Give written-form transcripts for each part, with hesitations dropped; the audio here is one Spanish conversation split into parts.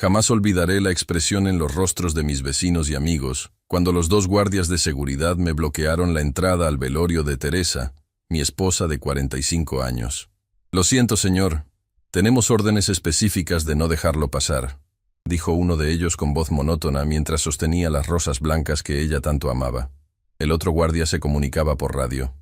Jamás olvidaré la expresión en los rostros de mis vecinos y amigos cuando los dos guardias de seguridad me bloquearon la entrada al velorio de Teresa, mi esposa de 45 años. «Lo siento, señor. Tenemos órdenes específicas de no dejarlo pasar», dijo uno de ellos con voz monótona mientras sostenía las rosas blancas que ella tanto amaba. El otro guardia se comunicaba por radio.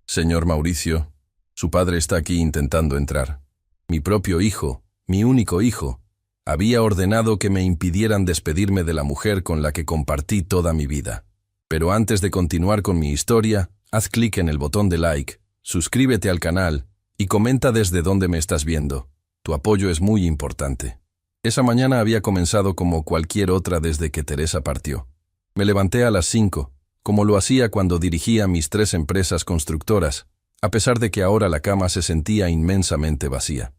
«Señor Mauricio, su padre está aquí intentando entrar. Mi propio hijo, mi único hijo, había ordenado que me impidieran despedirme de la mujer con la que compartí toda mi vida. Pero antes de continuar con mi historia, haz clic en el botón de like, suscríbete al canal y comenta desde dónde me estás viendo. Tu apoyo es muy importante». Esa mañana había comenzado como cualquier otra desde que Teresa partió. Me levanté a las 5, como lo hacía cuando dirigía mis 3 empresas constructoras, a pesar de que ahora la cama se sentía inmensamente vacía.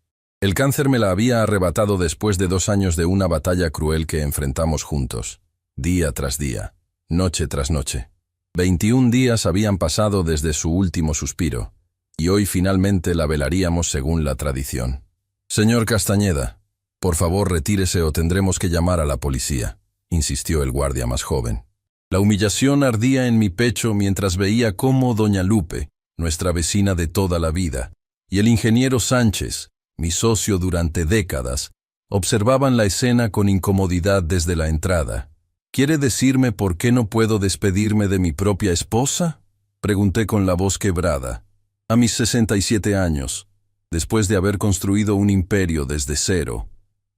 El cáncer me la había arrebatado después de 2 años de una batalla cruel que enfrentamos juntos, día tras día, noche tras noche. 21 días habían pasado desde su último suspiro, y hoy finalmente la velaríamos según la tradición. «Señor Castañeda, por favor retírese o tendremos que llamar a la policía», insistió el guardia más joven. La humillación ardía en mi pecho mientras veía cómo doña Lupe, nuestra vecina de toda la vida, y el ingeniero Sánchez, mi socio durante décadas, observaban la escena con incomodidad desde la entrada. «¿Quiere decirme por qué no puedo despedirme de mi propia esposa?», pregunté con la voz quebrada. A mis 67 años, después de haber construido un imperio desde cero,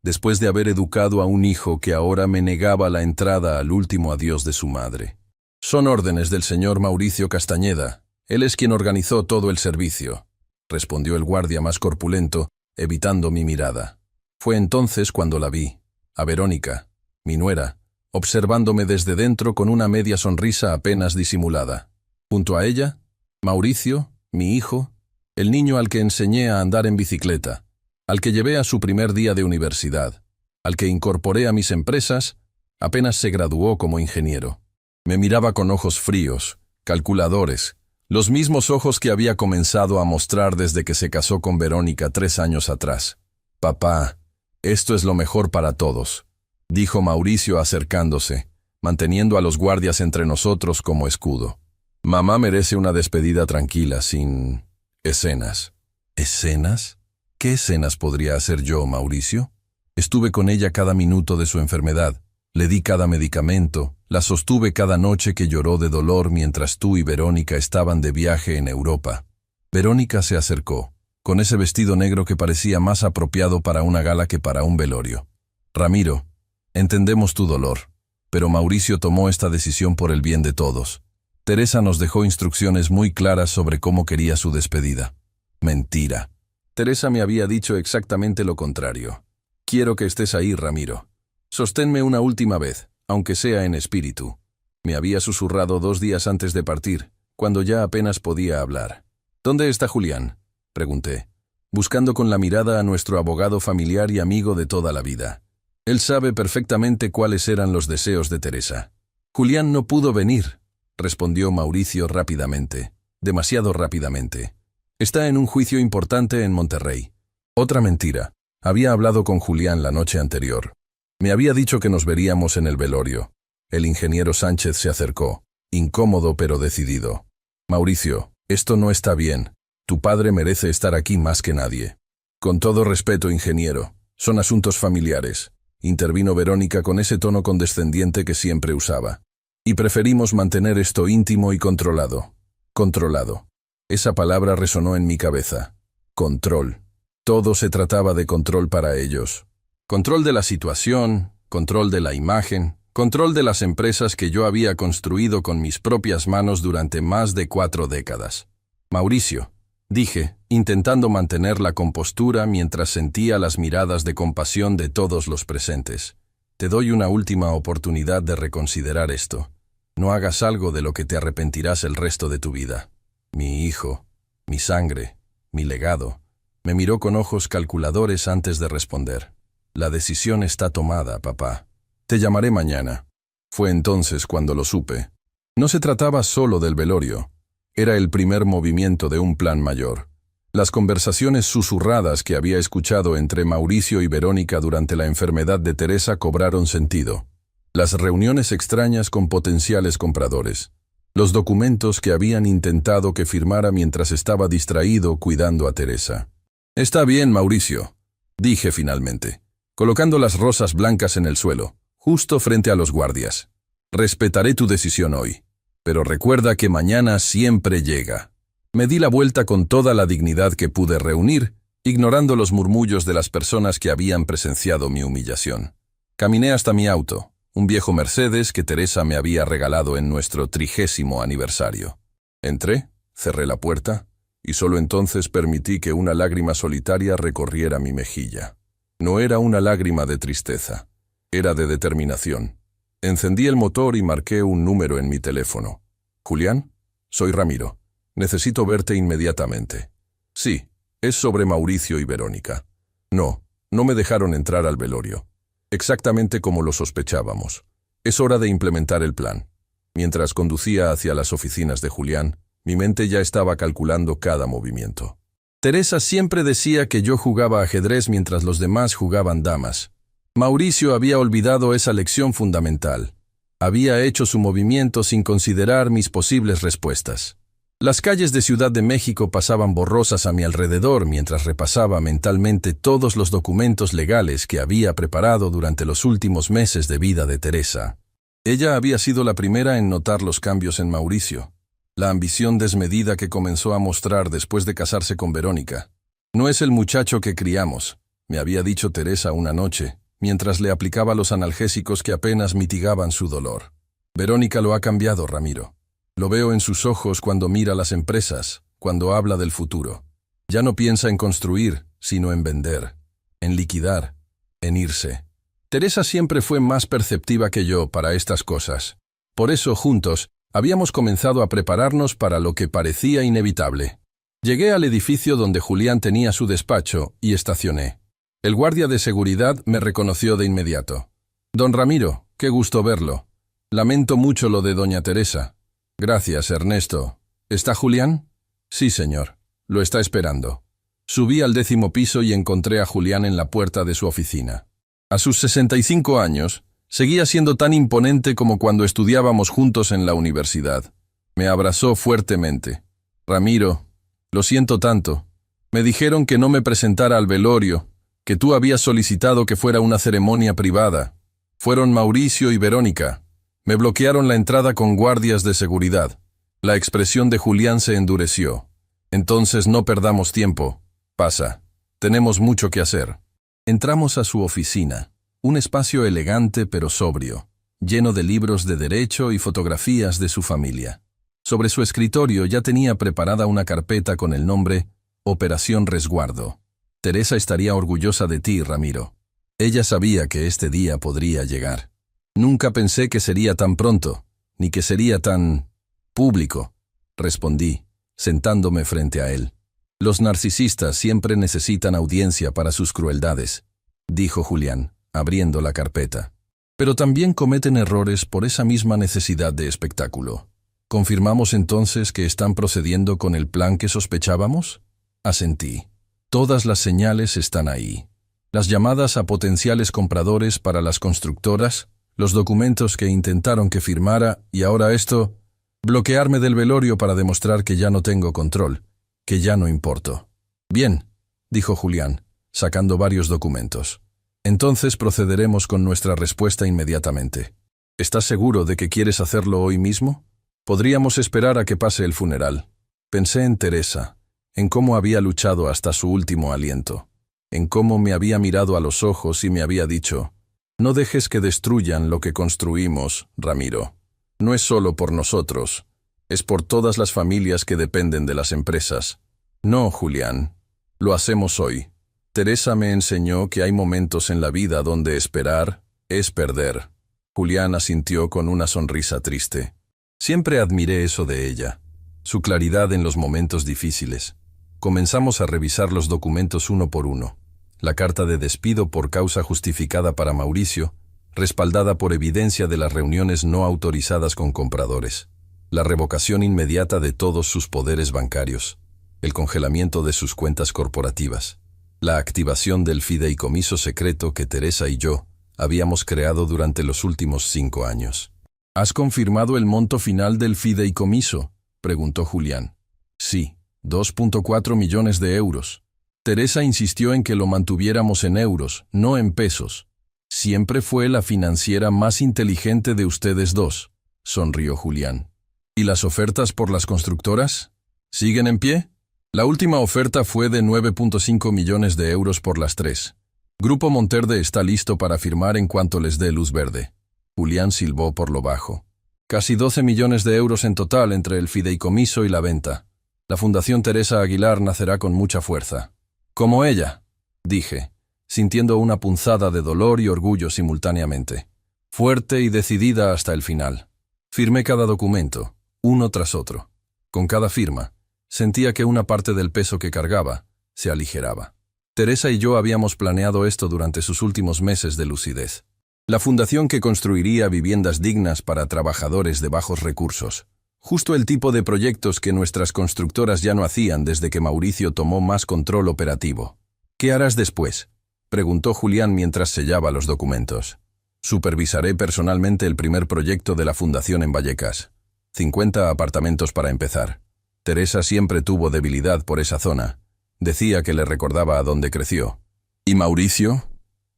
después de haber educado a un hijo que ahora me negaba la entrada al último adiós de su madre. «Son órdenes del señor Mauricio Castañeda. Él es quien organizó todo el servicio», respondió el guardia más corpulento, evitando mi mirada. Fue entonces cuando la vi, a Verónica, mi nuera, observándome desde dentro con una media sonrisa apenas disimulada. Junto a ella, Mauricio, mi hijo, el niño al que enseñé a andar en bicicleta, al que llevé a su primer día de universidad, al que incorporé a mis empresas, apenas se graduó como ingeniero. Me miraba con ojos fríos, calculadores, los mismos ojos que había comenzado a mostrar desde que se casó con Verónica 3 años atrás. «Papá, esto es lo mejor para todos», dijo Mauricio acercándose, manteniendo a los guardias entre nosotros como escudo. «Mamá merece una despedida tranquila, sin escenas». «¿Escenas? ¿Qué escenas podría hacer yo, Mauricio? Estuve con ella cada minuto de su enfermedad, le di cada medicamento, la sostuve cada noche que lloró de dolor mientras tú y Verónica estaban de viaje en Europa». Verónica se acercó, con ese vestido negro que parecía más apropiado para una gala que para un velorio. «Ramiro, entendemos tu dolor, pero Mauricio tomó esta decisión por el bien de todos. Teresa nos dejó instrucciones muy claras sobre cómo quería su despedida». «Mentira. Teresa me había dicho exactamente lo contrario. Quiero que estés ahí, Ramiro. Sosténme una última vez, aunque sea en espíritu», me había susurrado 2 días antes de partir, cuando ya apenas podía hablar. «¿Dónde está Julián?», pregunté, buscando con la mirada a nuestro abogado familiar y amigo de toda la vida. Él sabe perfectamente cuáles eran los deseos de Teresa. «Julián no pudo venir», respondió Mauricio rápidamente, demasiado rápidamente. «Está en un juicio importante en Monterrey». Otra mentira. Había hablado con Julián la noche anterior. Me había dicho que nos veríamos en el velorio. El ingeniero Sánchez se acercó, incómodo pero decidido. «Mauricio, esto no está bien. Tu padre merece estar aquí más que nadie». «Con todo respeto, ingeniero, son asuntos familiares», intervino Verónica con ese tono condescendiente que siempre usaba. «Y preferimos mantener esto íntimo y controlado». Controlado. Esa palabra resonó en mi cabeza. Control. Todo se trataba de control para ellos. Control de la situación, control de la imagen, control de las empresas que yo había construido con mis propias manos durante más de 4 décadas. «Mauricio», dije, intentando mantener la compostura mientras sentía las miradas de compasión de todos los presentes. «Te doy una última oportunidad de reconsiderar esto. No hagas algo de lo que te arrepentirás el resto de tu vida. Mi hijo, mi sangre, mi legado». Me miró con ojos calculadores antes de responder. «La decisión está tomada, papá. Te llamaré mañana». Fue entonces cuando lo supe. No se trataba solo del velorio. Era el primer movimiento de un plan mayor. Las conversaciones susurradas que había escuchado entre Mauricio y Verónica durante la enfermedad de Teresa cobraron sentido. Las reuniones extrañas con potenciales compradores. Los documentos que habían intentado que firmara mientras estaba distraído cuidando a Teresa. «Está bien, Mauricio», dije finalmente, colocando las rosas blancas en el suelo, justo frente a los guardias. «Respetaré tu decisión hoy, pero recuerda que mañana siempre llega». Me di la vuelta con toda la dignidad que pude reunir, ignorando los murmullos de las personas que habían presenciado mi humillación. Caminé hasta mi auto, un viejo Mercedes que Teresa me había regalado en nuestro 30º aniversario. Entré, cerré la puerta, y solo entonces permití que una lágrima solitaria recorriera mi mejilla. No era una lágrima de tristeza, era de determinación. Encendí el motor y marqué un número en mi teléfono. «Julián, soy Ramiro. Necesito verte inmediatamente». «Sí, es sobre Mauricio y Verónica». «No, no me dejaron entrar al velorio». «Exactamente como lo sospechábamos. Es hora de implementar el plan». Mientras conducía hacia las oficinas de Julián, mi mente ya estaba calculando cada movimiento. Teresa siempre decía que yo jugaba ajedrez mientras los demás jugaban damas. Mauricio había olvidado esa lección fundamental. Había hecho su movimiento sin considerar mis posibles respuestas. Las calles de Ciudad de México pasaban borrosas a mi alrededor mientras repasaba mentalmente todos los documentos legales que había preparado durante los últimos meses de vida de Teresa. Ella había sido la primera en notar los cambios en Mauricio, la ambición desmedida que comenzó a mostrar después de casarse con Verónica. «No es el muchacho que criamos», me había dicho Teresa una noche, mientras le aplicaba los analgésicos que apenas mitigaban su dolor. «Verónica lo ha cambiado, Ramiro. Lo veo en sus ojos cuando mira las empresas, cuando habla del futuro. Ya no piensa en construir, sino en vender, en liquidar, en irse». Teresa siempre fue más perceptiva que yo para estas cosas. Por eso, juntos, habíamos comenzado a prepararnos para lo que parecía inevitable. Llegué al edificio donde Julián tenía su despacho y estacioné. El guardia de seguridad me reconoció de inmediato. «Don Ramiro, qué gusto verlo. Lamento mucho lo de doña Teresa». «Gracias, Ernesto. ¿Está Julián?» «Sí, señor. Lo está esperando». Subí al 10º piso y encontré a Julián en la puerta de su oficina. A sus 65 años, seguía siendo tan imponente como cuando estudiábamos juntos en la universidad. Me abrazó fuertemente. «Ramiro, lo siento tanto. Me dijeron que no me presentara al velorio, que tú habías solicitado que fuera una ceremonia privada. Fueron Mauricio y Verónica. Me bloquearon la entrada con guardias de seguridad». La expresión de Julián se endureció. «Entonces no perdamos tiempo. Pasa. Tenemos mucho que hacer». Entramos a su oficina, un espacio elegante pero sobrio, lleno de libros de derecho y fotografías de su familia. Sobre su escritorio ya tenía preparada una carpeta con el nombre Operación Resguardo. «Teresa estaría orgullosa de ti, Ramiro». Ella sabía que este día podría llegar. «Nunca pensé que sería tan pronto, ni que sería tan público», respondí, sentándome frente a él. «Los narcisistas siempre necesitan audiencia para sus crueldades», dijo Julián, abriendo la carpeta. «Pero también cometen errores por esa misma necesidad de espectáculo. ¿Confirmamos entonces que están procediendo con el plan que sospechábamos?» Asentí. «Todas las señales están ahí. Las llamadas a potenciales compradores para las constructoras, los documentos que intentaron que firmara y ahora esto, bloquearme del velorio para demostrar que ya no tengo control, que ya no importo». «Bien», dijo Julián, sacando varios documentos. «Entonces procederemos con nuestra respuesta inmediatamente. ¿Estás seguro de que quieres hacerlo hoy mismo? Podríamos esperar a que pase el funeral». Pensé en Teresa, en cómo había luchado hasta su último aliento, en cómo me había mirado a los ojos y me había dicho: «No dejes que destruyan lo que construimos, Ramiro. No es solo por nosotros, es por todas las familias que dependen de las empresas». «No, Julián, lo hacemos hoy. Teresa me enseñó que hay momentos en la vida donde esperar es perder». Julián asintió con una sonrisa triste. Siempre admiré eso de ella, su claridad en los momentos difíciles. Comenzamos a revisar los documentos uno por uno. La carta de despido por causa justificada para Mauricio, respaldada por evidencia de las reuniones no autorizadas con compradores. La revocación inmediata de todos sus poderes bancarios. el congelamiento de sus cuentas corporativas, la activación del fideicomiso secreto que Teresa y yo habíamos creado durante los últimos 5 años. ¿Has confirmado el monto final del fideicomiso?, preguntó Julián. Sí, 2.4 millones de euros. Teresa insistió en que lo mantuviéramos en euros, no en pesos. Siempre fue la financiera más inteligente de ustedes dos, sonrió Julián. ¿Y las ofertas por las constructoras? ¿Siguen en pie? La última oferta fue de 9.5 millones de euros por las 3. Grupo Monterde está listo para firmar en cuanto les dé luz verde. Julián silbó por lo bajo. Casi 12 millones de euros en total entre el fideicomiso y la venta. La Fundación Teresa Aguilar nacerá con mucha fuerza. Como ella, dije, sintiendo una punzada de dolor y orgullo simultáneamente. Fuerte y decidida hasta el final. Firmé cada documento, uno tras otro. Con cada firma, sentía que una parte del peso que cargaba se aligeraba. Teresa y yo habíamos planeado esto durante sus últimos meses de lucidez. La fundación que construiría viviendas dignas para trabajadores de bajos recursos. Justo el tipo de proyectos que nuestras constructoras ya no hacían desde que Mauricio tomó más control operativo. ¿Qué harás después?, preguntó Julián mientras sellaba los documentos. Supervisaré personalmente el primer proyecto de la fundación en Vallecas. 50 apartamentos para empezar. Teresa siempre tuvo debilidad por esa zona. Decía que le recordaba a dónde creció. ¿Y Mauricio?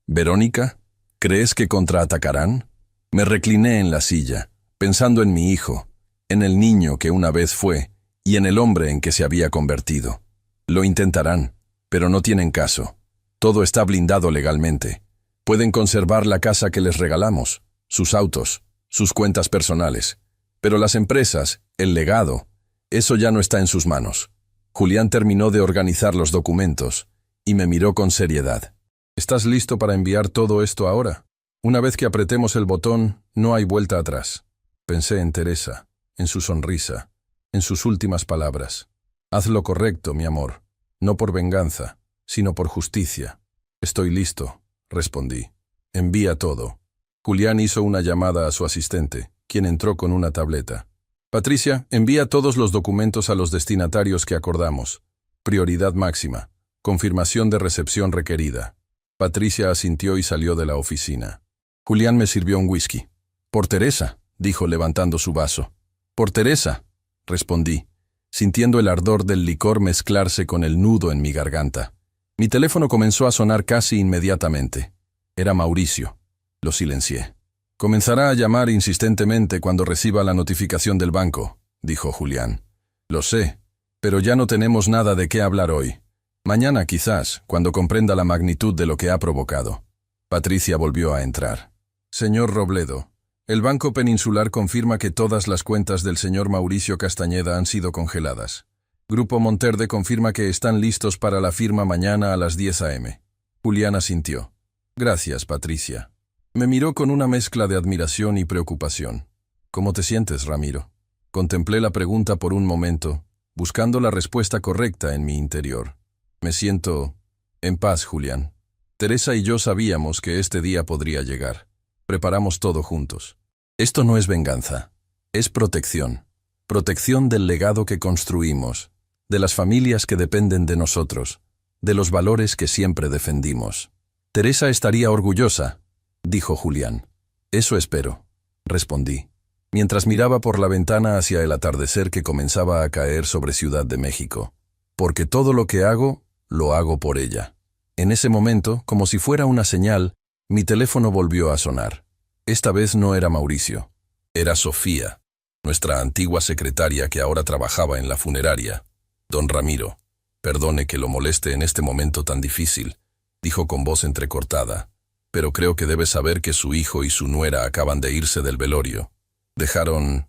¿Verónica? ¿Crees que contraatacarán? Me recliné en la silla, pensando en mi hijo, en el niño que una vez fue y en el hombre en que se había convertido. Lo intentarán, pero no tienen caso. Todo está blindado legalmente. Pueden conservar la casa que les regalamos, sus autos, sus cuentas personales. Pero las empresas, el legado, eso ya no está en sus manos. Julián terminó de organizar los documentos y me miró con seriedad. ¿Estás listo para enviar todo esto ahora? Una vez que apretemos el botón, no hay vuelta atrás. Pensé en Teresa, en su sonrisa, en sus últimas palabras. Haz lo correcto, mi amor, no por venganza, sino por justicia. Estoy listo, respondí. Envía todo. Julián hizo una llamada a su asistente, quien entró con una tableta. Patricia, envía todos los documentos a los destinatarios que acordamos. Prioridad máxima. Confirmación de recepción requerida. Patricia asintió y salió de la oficina. Julián me sirvió un whisky. Por Teresa, dijo levantando su vaso. Por Teresa, respondí, sintiendo el ardor del licor mezclarse con el nudo en mi garganta. Mi teléfono comenzó a sonar casi inmediatamente. Era Mauricio. Lo silencié. Comenzará a llamar insistentemente cuando reciba la notificación del banco, dijo Julián. Lo sé, pero ya no tenemos nada de qué hablar hoy. Mañana quizás, cuando comprenda la magnitud de lo que ha provocado. Patricia volvió a entrar. Señor Robledo, el Banco Peninsular confirma que todas las cuentas del señor Mauricio Castañeda han sido congeladas. Grupo Monterde confirma que están listos para la firma mañana a las 10 a.m. Julián asintió. Gracias, Patricia. Me miró con una mezcla de admiración y preocupación. ¿Cómo te sientes, Ramiro? Contemplé la pregunta por un momento, buscando la respuesta correcta en mi interior. Me siento en paz, Julián. Teresa y yo sabíamos que este día podría llegar. Preparamos todo juntos. Esto no es venganza, es protección. Protección del legado que construimos, de las familias que dependen de nosotros, de los valores que siempre defendimos. Teresa estaría orgullosa, dijo Julián. Eso espero, respondí, mientras miraba por la ventana hacia el atardecer que comenzaba a caer sobre Ciudad de México. Porque todo lo que hago, lo hago por ella. En ese momento, como si fuera una señal, mi teléfono volvió a sonar. Esta vez no era Mauricio. Era Sofía, nuestra antigua secretaria que ahora trabajaba en la funeraria. Don Ramiro, perdone que lo moleste en este momento tan difícil, dijo con voz entrecortada, pero creo que debe saber que su hijo y su nuera acaban de irse del velorio. Dejaron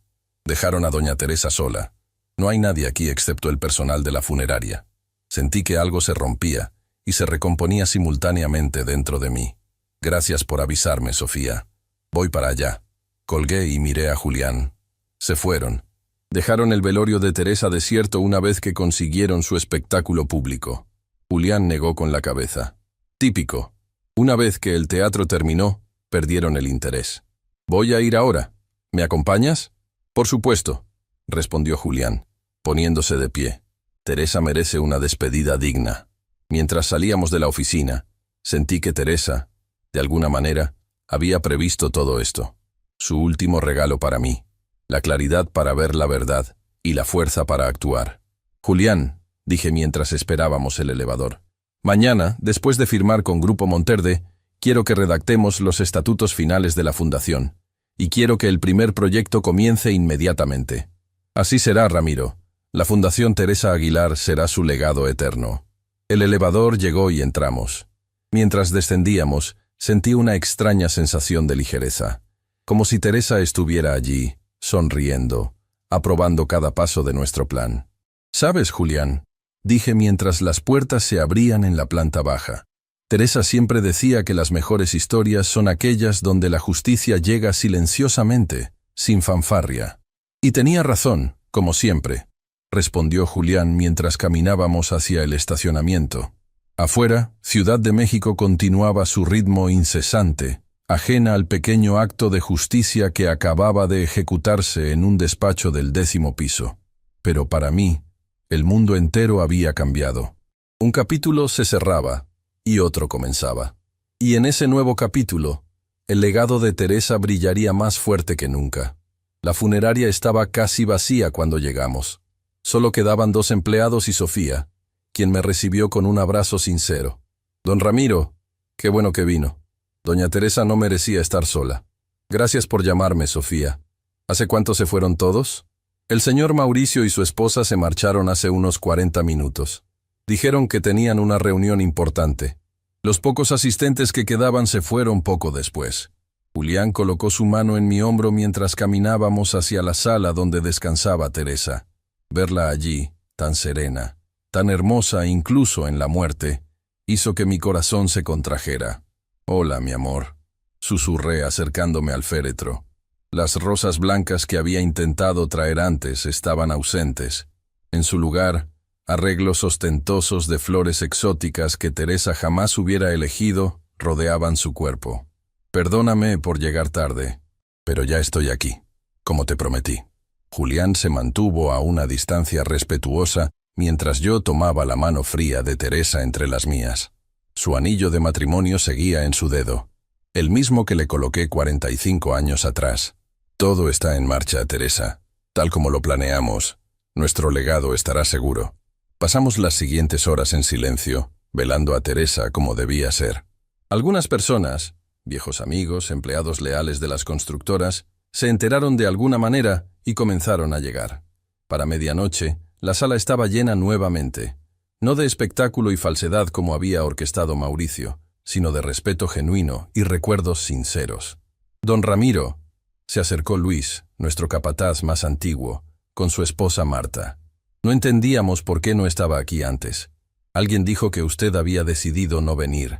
a doña Teresa sola. No hay nadie aquí excepto el personal de la funeraria. Sentí que algo se rompía y se recomponía simultáneamente dentro de mí. Gracias por avisarme, Sofía. Voy para allá. Colgué y miré a Julián. Se fueron. Dejaron el velorio de Teresa desierto una vez que consiguieron su espectáculo público. Julián negó con la cabeza. Típico. Una vez que el teatro terminó, perdieron el interés. Voy a ir ahora. ¿Me acompañas? Por supuesto, respondió Julián, poniéndose de pie. Teresa merece una despedida digna. Mientras salíamos de la oficina, sentí que Teresa, de alguna manera, había previsto todo esto. Su último regalo para mí, la claridad para ver la verdad y la fuerza para actuar. Julián, dije mientras esperábamos el elevador. Mañana, después de firmar con Grupo Monterde, quiero que redactemos los estatutos finales de la fundación. Y quiero que el primer proyecto comience inmediatamente. Así será, Ramiro. La Fundación Teresa Aguilar será su legado eterno. El elevador llegó y entramos. Mientras descendíamos, sentí una extraña sensación de ligereza, como si Teresa estuviera allí, sonriendo, aprobando cada paso de nuestro plan. «¿Sabes, Julián?», dije mientras las puertas se abrían en la planta baja. Teresa siempre decía que las mejores historias son aquellas donde la justicia llega silenciosamente, sin fanfarria. Y tenía razón, como siempre, respondió Julián mientras caminábamos hacia el estacionamiento. Afuera, Ciudad de México continuaba su ritmo incesante, ajena al pequeño acto de justicia que acababa de ejecutarse en un despacho del 10º piso. Pero para mí, el mundo entero había cambiado. Un capítulo se cerraba y otro comenzaba. Y en ese nuevo capítulo, el legado de Teresa brillaría más fuerte que nunca. La funeraria estaba casi vacía cuando llegamos. Solo quedaban 2 empleados y Sofía, quien me recibió con un abrazo sincero. «Don Ramiro, qué bueno que vino. Doña Teresa no merecía estar sola. Gracias por llamarme, Sofía. ¿Hace cuánto se fueron todos?» El señor Mauricio y su esposa se marcharon hace unos 40 minutos. Dijeron que tenían una reunión importante. Los pocos asistentes que quedaban se fueron poco después. Julián colocó su mano en mi hombro mientras caminábamos hacia la sala donde descansaba Teresa. Verla allí, tan serena, tan hermosa incluso en la muerte, hizo que mi corazón se contrajera. «Hola, mi amor», susurré acercándome al féretro. Las rosas blancas que había intentado traer antes estaban ausentes. En su lugar, arreglos ostentosos de flores exóticas que Teresa jamás hubiera elegido rodeaban su cuerpo. «Perdóname por llegar tarde, pero ya estoy aquí, como te prometí». Julián se mantuvo a una distancia respetuosa mientras yo tomaba la mano fría de Teresa entre las mías. Su anillo de matrimonio seguía en su dedo, el mismo que le coloqué 45 años atrás. «Todo está en marcha, Teresa. Tal como lo planeamos, nuestro legado estará seguro». Pasamos las siguientes horas en silencio, velando a Teresa como debía ser. Algunas personas, viejos amigos, empleados leales de las constructoras, se enteraron de alguna manera y comenzaron a llegar. Para medianoche, la sala estaba llena nuevamente, no de espectáculo y falsedad como había orquestado Mauricio, sino de respeto genuino y recuerdos sinceros. «Don Ramiro», se acercó Luis, nuestro capataz más antiguo, con su esposa Marta. «No entendíamos por qué no estaba aquí antes. Alguien dijo que usted había decidido no venir».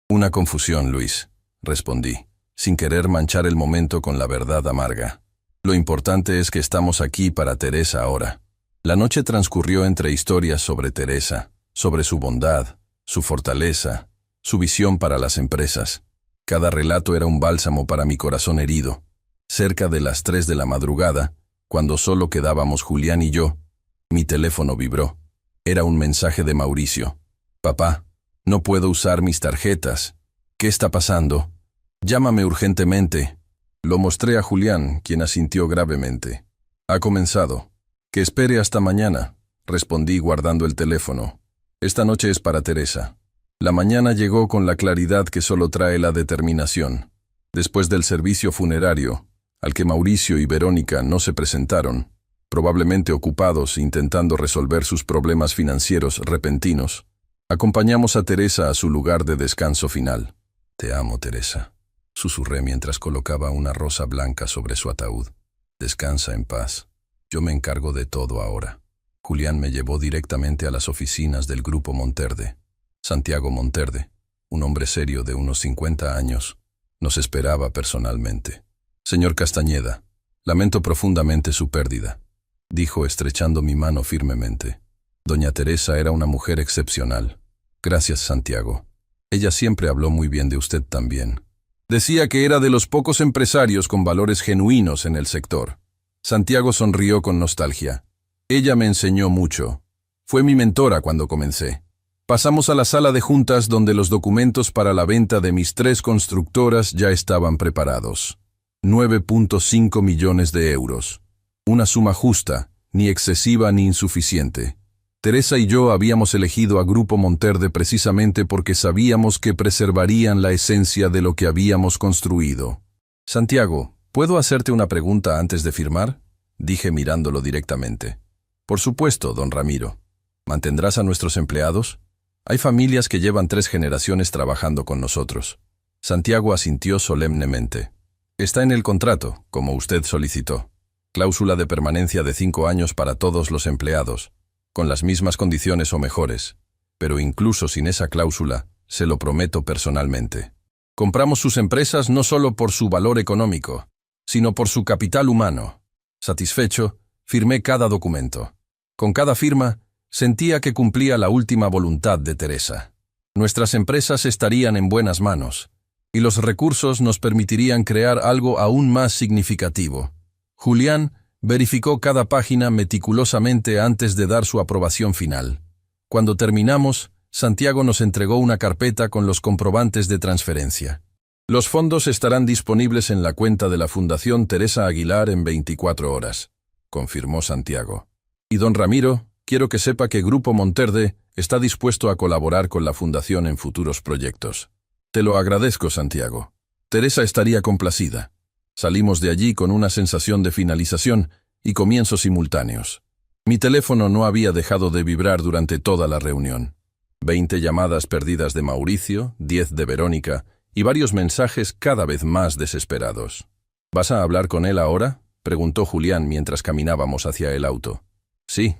«Una confusión, Luis», respondí, sin querer manchar el momento con la verdad amarga. «Lo importante es que estamos aquí para Teresa ahora». La noche transcurrió entre historias sobre Teresa, sobre su bondad, su fortaleza, su visión para las empresas. Cada relato era un bálsamo para mi corazón herido. Cerca de las 3 de la madrugada, cuando solo quedábamos Julián y yo, mi teléfono vibró. Era un mensaje de Mauricio. «Papá, no puedo usar mis tarjetas. ¿Qué está pasando? Llámame urgentemente». Lo mostré a Julián, quien asintió gravemente. «Ha comenzado». «Que espere hasta mañana», respondí guardando el teléfono. «Esta noche es para Teresa». La mañana llegó con la claridad que solo trae la determinación. Después del servicio funerario, al que Mauricio y Verónica no se presentaron, probablemente ocupados intentando resolver sus problemas financieros repentinos, acompañamos a Teresa a su lugar de descanso final. «Te amo, Teresa», susurré mientras colocaba una rosa blanca sobre su ataúd. «Descansa en paz. Yo me encargo de todo ahora». Julián me llevó directamente a las oficinas del Grupo Monterde. Santiago Monterde, un hombre serio de unos 50 años, nos esperaba personalmente. «Señor Castañeda, lamento profundamente su pérdida», dijo estrechando mi mano firmemente. «Doña Teresa era una mujer excepcional». «Gracias, Santiago. Ella siempre habló muy bien de usted también». Decía que era de los pocos empresarios con valores genuinos en el sector. Santiago sonrió con nostalgia. «Ella me enseñó mucho. Fue mi mentora cuando comencé. Pasamos a la sala de juntas donde los documentos para la venta de mis 3 constructoras ya estaban preparados. 9.5 millones de euros. Una suma justa, ni excesiva ni insuficiente. Teresa y yo habíamos elegido a Grupo Monterde precisamente porque sabíamos que preservarían la esencia de lo que habíamos construido. Santiago, ¿puedo hacerte una pregunta antes de firmar? Dije mirándolo directamente. Por supuesto, don Ramiro. ¿Mantendrás a nuestros empleados? Hay familias que llevan 3 generaciones trabajando con nosotros. Santiago asintió solemnemente. Está en el contrato, como usted solicitó. Cláusula de permanencia de 5 años para todos los empleados, con las mismas condiciones o mejores. Pero incluso sin esa cláusula, se lo prometo personalmente. Compramos sus empresas no solo por su valor económico, sino por su capital humano. Satisfecho, firmé cada documento. Con cada firma, sentía que cumplía la última voluntad de Teresa. Nuestras empresas estarían en buenas manos, y los recursos nos permitirían crear algo aún más significativo. Julián verificó cada página meticulosamente antes de dar su aprobación final. Cuando terminamos, Santiago nos entregó una carpeta con los comprobantes de transferencia. Los fondos estarán disponibles en la cuenta de la Fundación Teresa Aguilar en 24 horas, confirmó Santiago. Y don Ramiro, quiero que sepa que Grupo Monterde está dispuesto a colaborar con la Fundación en futuros proyectos. Te lo agradezco, Santiago. Teresa estaría complacida. Salimos de allí con una sensación de finalización y comienzos simultáneos. Mi teléfono no había dejado de vibrar durante toda la reunión. 20 llamadas perdidas de Mauricio, 10 de Verónica y varios mensajes cada vez más desesperados. ¿Vas a hablar con él ahora?, preguntó Julián mientras caminábamos hacia el auto. Sí,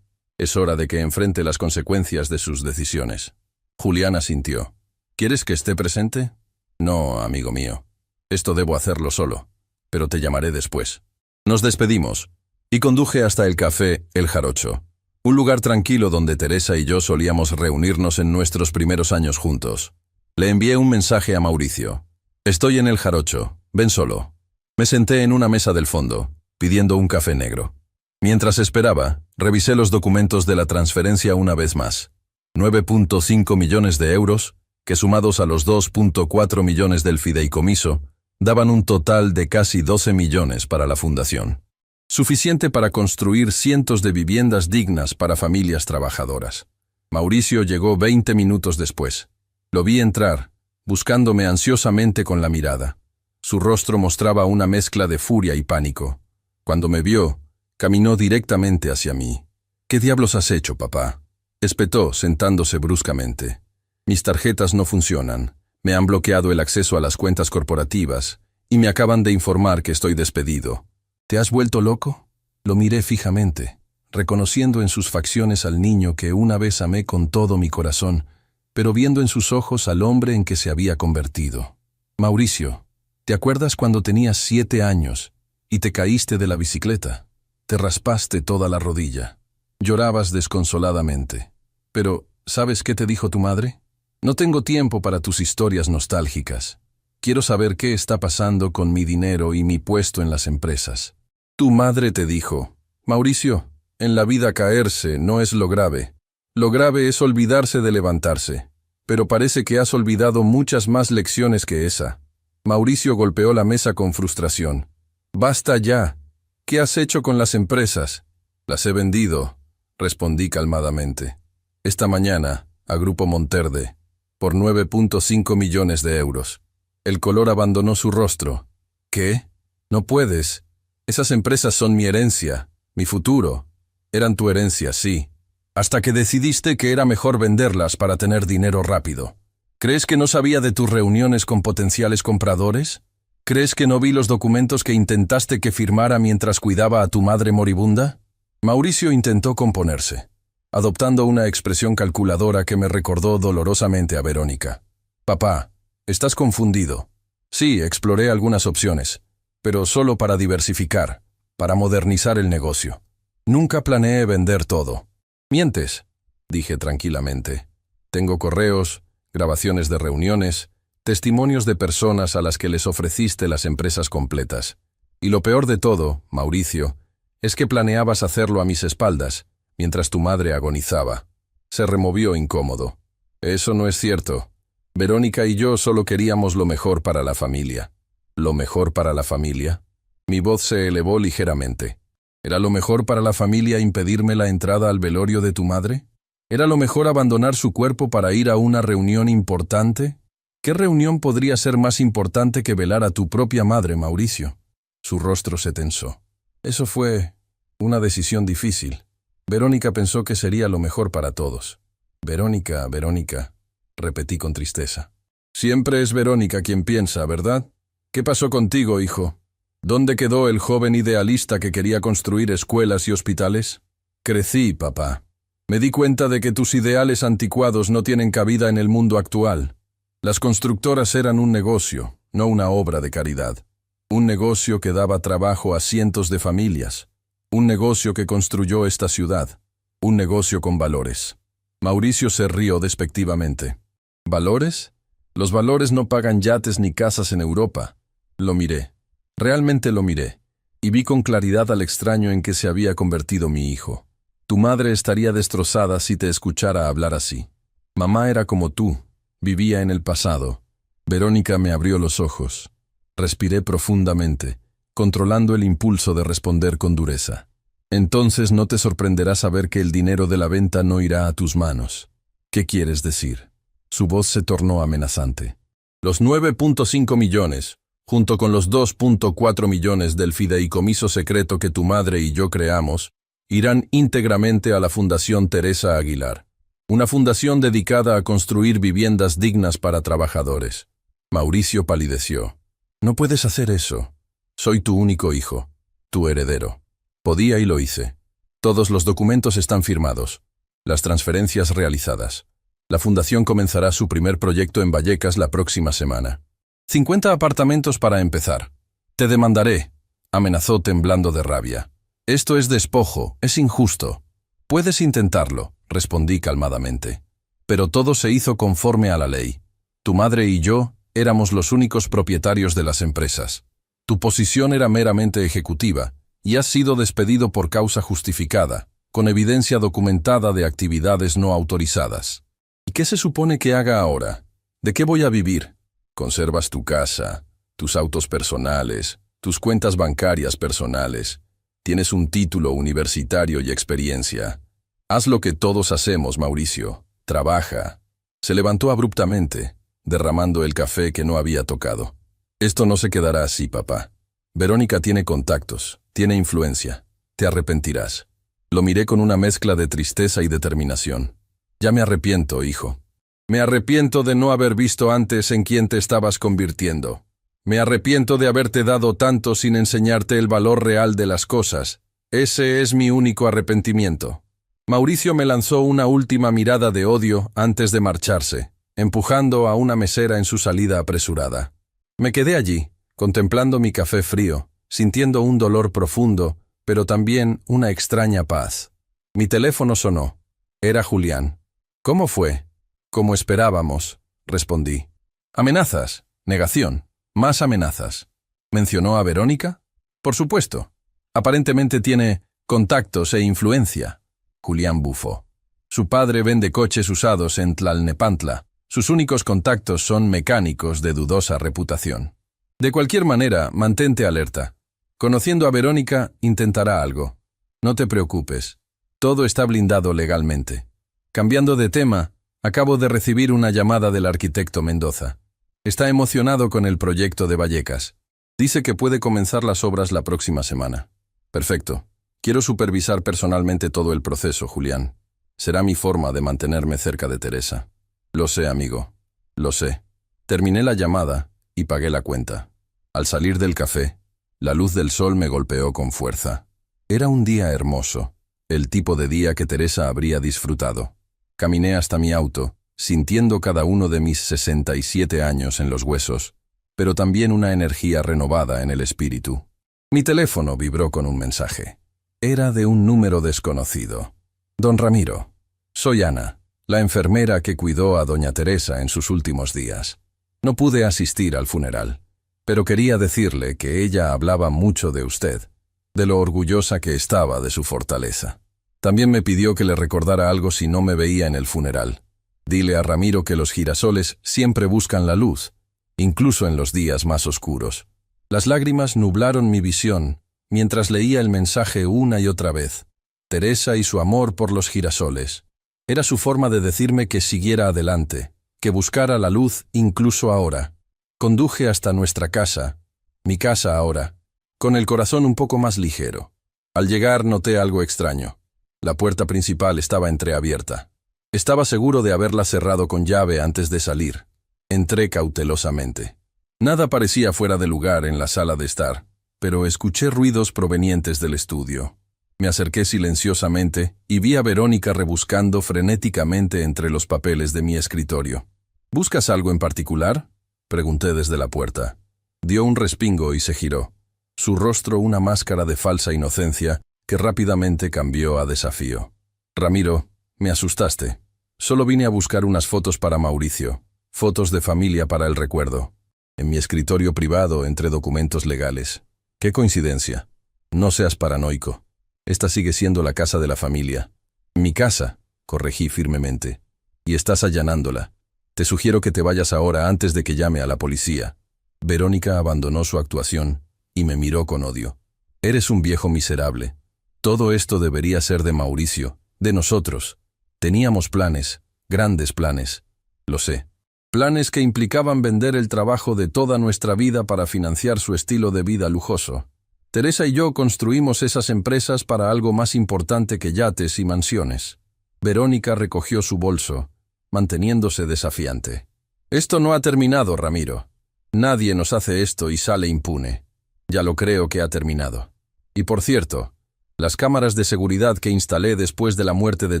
es hora de que enfrente las consecuencias de sus decisiones. Julián asintió. ¿Quieres que esté presente? No, amigo mío. Esto debo hacerlo solo, pero te llamaré después. Nos despedimos y conduje hasta el café El Jarocho, un lugar tranquilo donde Teresa y yo solíamos reunirnos en nuestros primeros años juntos. Le envié un mensaje a Mauricio. Estoy en El Jarocho, ven solo. Me senté en una mesa del fondo, pidiendo un café negro. Mientras esperaba, revisé los documentos de la transferencia una vez más. 9.5 millones de euros, que sumados a los 2.4 millones del fideicomiso, daban un total de casi 12 millones para la fundación. Suficiente para construir cientos de viviendas dignas para familias trabajadoras. Mauricio llegó 20 minutos después. Lo vi entrar, buscándome ansiosamente con la mirada. Su rostro mostraba una mezcla de furia y pánico. Cuando me vio, caminó directamente hacia mí. ¿Qué diablos has hecho, papá?, espetó, sentándose bruscamente. Mis tarjetas no funcionan, me han bloqueado el acceso a las cuentas corporativas y me acaban de informar que estoy despedido. ¿Te has vuelto loco? Lo miré fijamente, reconociendo en sus facciones al niño que una vez amé con todo mi corazón, pero viendo en sus ojos al hombre en que se había convertido. Mauricio, ¿te acuerdas cuando tenías 7 años y te caíste de la bicicleta? Te raspaste toda la rodilla. Llorabas desconsoladamente. Pero, ¿sabes qué te dijo tu madre? No tengo tiempo para tus historias nostálgicas. Quiero saber qué está pasando con mi dinero y mi puesto en las empresas. Tu madre te dijo, Mauricio, en la vida caerse no es lo grave. Lo grave es olvidarse de levantarse. Pero parece que has olvidado muchas más lecciones que esa. Mauricio golpeó la mesa con frustración. Basta ya. ¿Qué has hecho con las empresas? Las he vendido, respondí calmadamente. Esta mañana, a Grupo Monterde, por 9.5 millones de euros. El color abandonó su rostro. ¿Qué? No puedes. Esas empresas son mi herencia, mi futuro. Eran tu herencia, sí. Hasta que decidiste que era mejor venderlas para tener dinero rápido. ¿Crees que no sabía de tus reuniones con potenciales compradores? ¿Crees que no vi los documentos que intentaste que firmara mientras cuidaba a tu madre moribunda? Mauricio intentó componerse, adoptando una expresión calculadora que me recordó dolorosamente a Verónica. Papá, estás confundido. Sí, exploré algunas opciones, pero solo para diversificar, para modernizar el negocio. Nunca planeé vender todo. Mientes, dije tranquilamente. Tengo correos, grabaciones de reuniones, testimonios de personas a las que les ofreciste las empresas completas. Y lo peor de todo, Mauricio, es que planeabas hacerlo a mis espaldas, mientras tu madre agonizaba. Se removió incómodo. Eso no es cierto. Verónica y yo solo queríamos lo mejor para la familia. ¿Lo mejor para la familia? Mi voz se elevó ligeramente. ¿Era lo mejor para la familia impedirme la entrada al velorio de tu madre? ¿Era lo mejor abandonar su cuerpo para ir a una reunión importante? ¿Qué reunión podría ser más importante que velar a tu propia madre, Mauricio? Su rostro se tensó. Eso fue una decisión difícil. Verónica pensó que sería lo mejor para todos. Verónica, Verónica, repetí con tristeza. Siempre es Verónica quien piensa, ¿verdad? ¿Qué pasó contigo, hijo? ¿Dónde quedó el joven idealista que quería construir escuelas y hospitales? Crecí, papá. Me di cuenta de que tus ideales anticuados no tienen cabida en el mundo actual. Las constructoras eran un negocio, no una obra de caridad. Un negocio que daba trabajo a cientos de familias. Un negocio que construyó esta ciudad. Un negocio con valores. Mauricio se rió despectivamente. ¿Valores? Los valores no pagan yates ni casas en Europa. Lo miré. Realmente lo miré. Y vi con claridad al extraño en que se había convertido mi hijo. Tu madre estaría destrozada si te escuchara hablar así. Mamá era como tú, vivía en el pasado. Verónica me abrió los ojos. Respiré profundamente, controlando el impulso de responder con dureza. Entonces no te sorprenderá saber que el dinero de la venta no irá a tus manos. ¿Qué quieres decir? Su voz se tornó amenazante. Los 9.5 millones, junto con los 2.4 millones del fideicomiso secreto que tu madre y yo creamos, irán íntegramente a la Fundación Teresa Aguilar, una fundación dedicada a construir viviendas dignas para trabajadores. Mauricio palideció. No puedes hacer eso. Soy tu único hijo, tu heredero. Podía y lo hice. Todos los documentos están firmados, las transferencias realizadas. La fundación comenzará su primer proyecto en Vallecas la próxima semana. 50 apartamentos para empezar. Te demandaré, amenazó temblando de rabia. Esto es despojo, es injusto. Puedes intentarlo, respondí calmadamente. Pero todo se hizo conforme a la ley. Tu madre y yo éramos los únicos propietarios de las empresas. Tu posición era meramente ejecutiva, y has sido despedido por causa justificada, con evidencia documentada de actividades no autorizadas. ¿Y qué se supone que haga ahora? ¿De qué voy a vivir? Conservas tu casa, tus autos personales, tus cuentas bancarias personales. Tienes un título universitario y experiencia. Haz lo que todos hacemos, Mauricio. Trabaja. Se levantó abruptamente, derramando el café que no había tocado. Esto no se quedará así, papá. Verónica tiene contactos, tiene influencia. Te arrepentirás. Lo miré con una mezcla de tristeza y determinación. Ya me arrepiento, hijo. Me arrepiento de no haber visto antes en quién te estabas convirtiendo. Me arrepiento de haberte dado tanto sin enseñarte el valor real de las cosas. Ese es mi único arrepentimiento. Mauricio me lanzó una última mirada de odio antes de marcharse, empujando a una mesera en su salida apresurada. Me quedé allí, contemplando mi café frío, sintiendo un dolor profundo, pero también una extraña paz. Mi teléfono sonó. Era Julián. ¿Cómo fue? Como esperábamos, respondí. Amenazas, negación. Más amenazas. ¿Mencionó a Verónica? Por supuesto. Aparentemente tiene contactos e influencia. Julián bufó. Su padre vende coches usados en Tlalnepantla. Sus únicos contactos son mecánicos de dudosa reputación. De cualquier manera, mantente alerta. Conociendo a Verónica, intentará algo. No te preocupes. Todo está blindado legalmente. Cambiando de tema, acabo de recibir una llamada del arquitecto Mendoza. Está emocionado con el proyecto de Vallecas. Dice que puede comenzar las obras la próxima semana. Perfecto. Quiero supervisar personalmente todo el proceso, Julián. Será mi forma de mantenerme cerca de Teresa. Lo sé, amigo. Lo sé. Terminé la llamada y pagué la cuenta. Al salir del café, la luz del sol me golpeó con fuerza. Era un día hermoso, el tipo de día que Teresa habría disfrutado. Caminé hasta mi auto, sintiendo cada uno de mis 67 años en los huesos, pero también una energía renovada en el espíritu. Mi teléfono vibró con un mensaje. Era de un número desconocido. Don Ramiro, soy Ana, la enfermera que cuidó a doña Teresa en sus últimos días. No pude asistir al funeral, pero quería decirle que ella hablaba mucho de usted, de lo orgullosa que estaba de su fortaleza. También me pidió que le recordara algo si no me veía en el funeral. Dile a Ramiro que los girasoles siempre buscan la luz, incluso en los días más oscuros. Las lágrimas nublaron mi visión mientras leía el mensaje una y otra vez. Teresa y su amor por los girasoles. Era su forma de decirme que siguiera adelante, que buscara la luz incluso ahora. Conduje hasta nuestra casa, mi casa ahora, con el corazón un poco más ligero. Al llegar noté algo extraño. La puerta principal estaba entreabierta. Estaba seguro de haberla cerrado con llave antes de salir. Entré cautelosamente. Nada parecía fuera de lugar en la sala de estar, pero escuché ruidos provenientes del estudio. Me acerqué silenciosamente y vi a Verónica rebuscando frenéticamente entre los papeles de mi escritorio. ¿Buscas algo en particular?, pregunté desde la puerta. Dio un respingo y se giró. Su rostro una máscara de falsa inocencia que rápidamente cambió a desafío. Ramiro, me asustaste. Solo vine a buscar unas fotos para Mauricio, fotos de familia para el recuerdo. En mi escritorio privado, entre documentos legales. ¡Qué coincidencia! No seas paranoico. Esta sigue siendo la casa de la familia. Mi casa, corregí firmemente. Y estás allanándola. Te sugiero que te vayas ahora antes de que llame a la policía. Verónica abandonó su actuación y me miró con odio. Eres un viejo miserable. Todo esto debería ser de Mauricio, de nosotros. Teníamos planes, grandes planes. Lo sé. Planes que implicaban vender el trabajo de toda nuestra vida para financiar su estilo de vida lujoso. Teresa y yo construimos esas empresas para algo más importante que yates y mansiones. Verónica recogió su bolso, manteniéndose desafiante. Esto no ha terminado, Ramiro. Nadie nos hace esto y sale impune. Ya lo creo que ha terminado. Y por cierto, las cámaras de seguridad que instalé después de la muerte de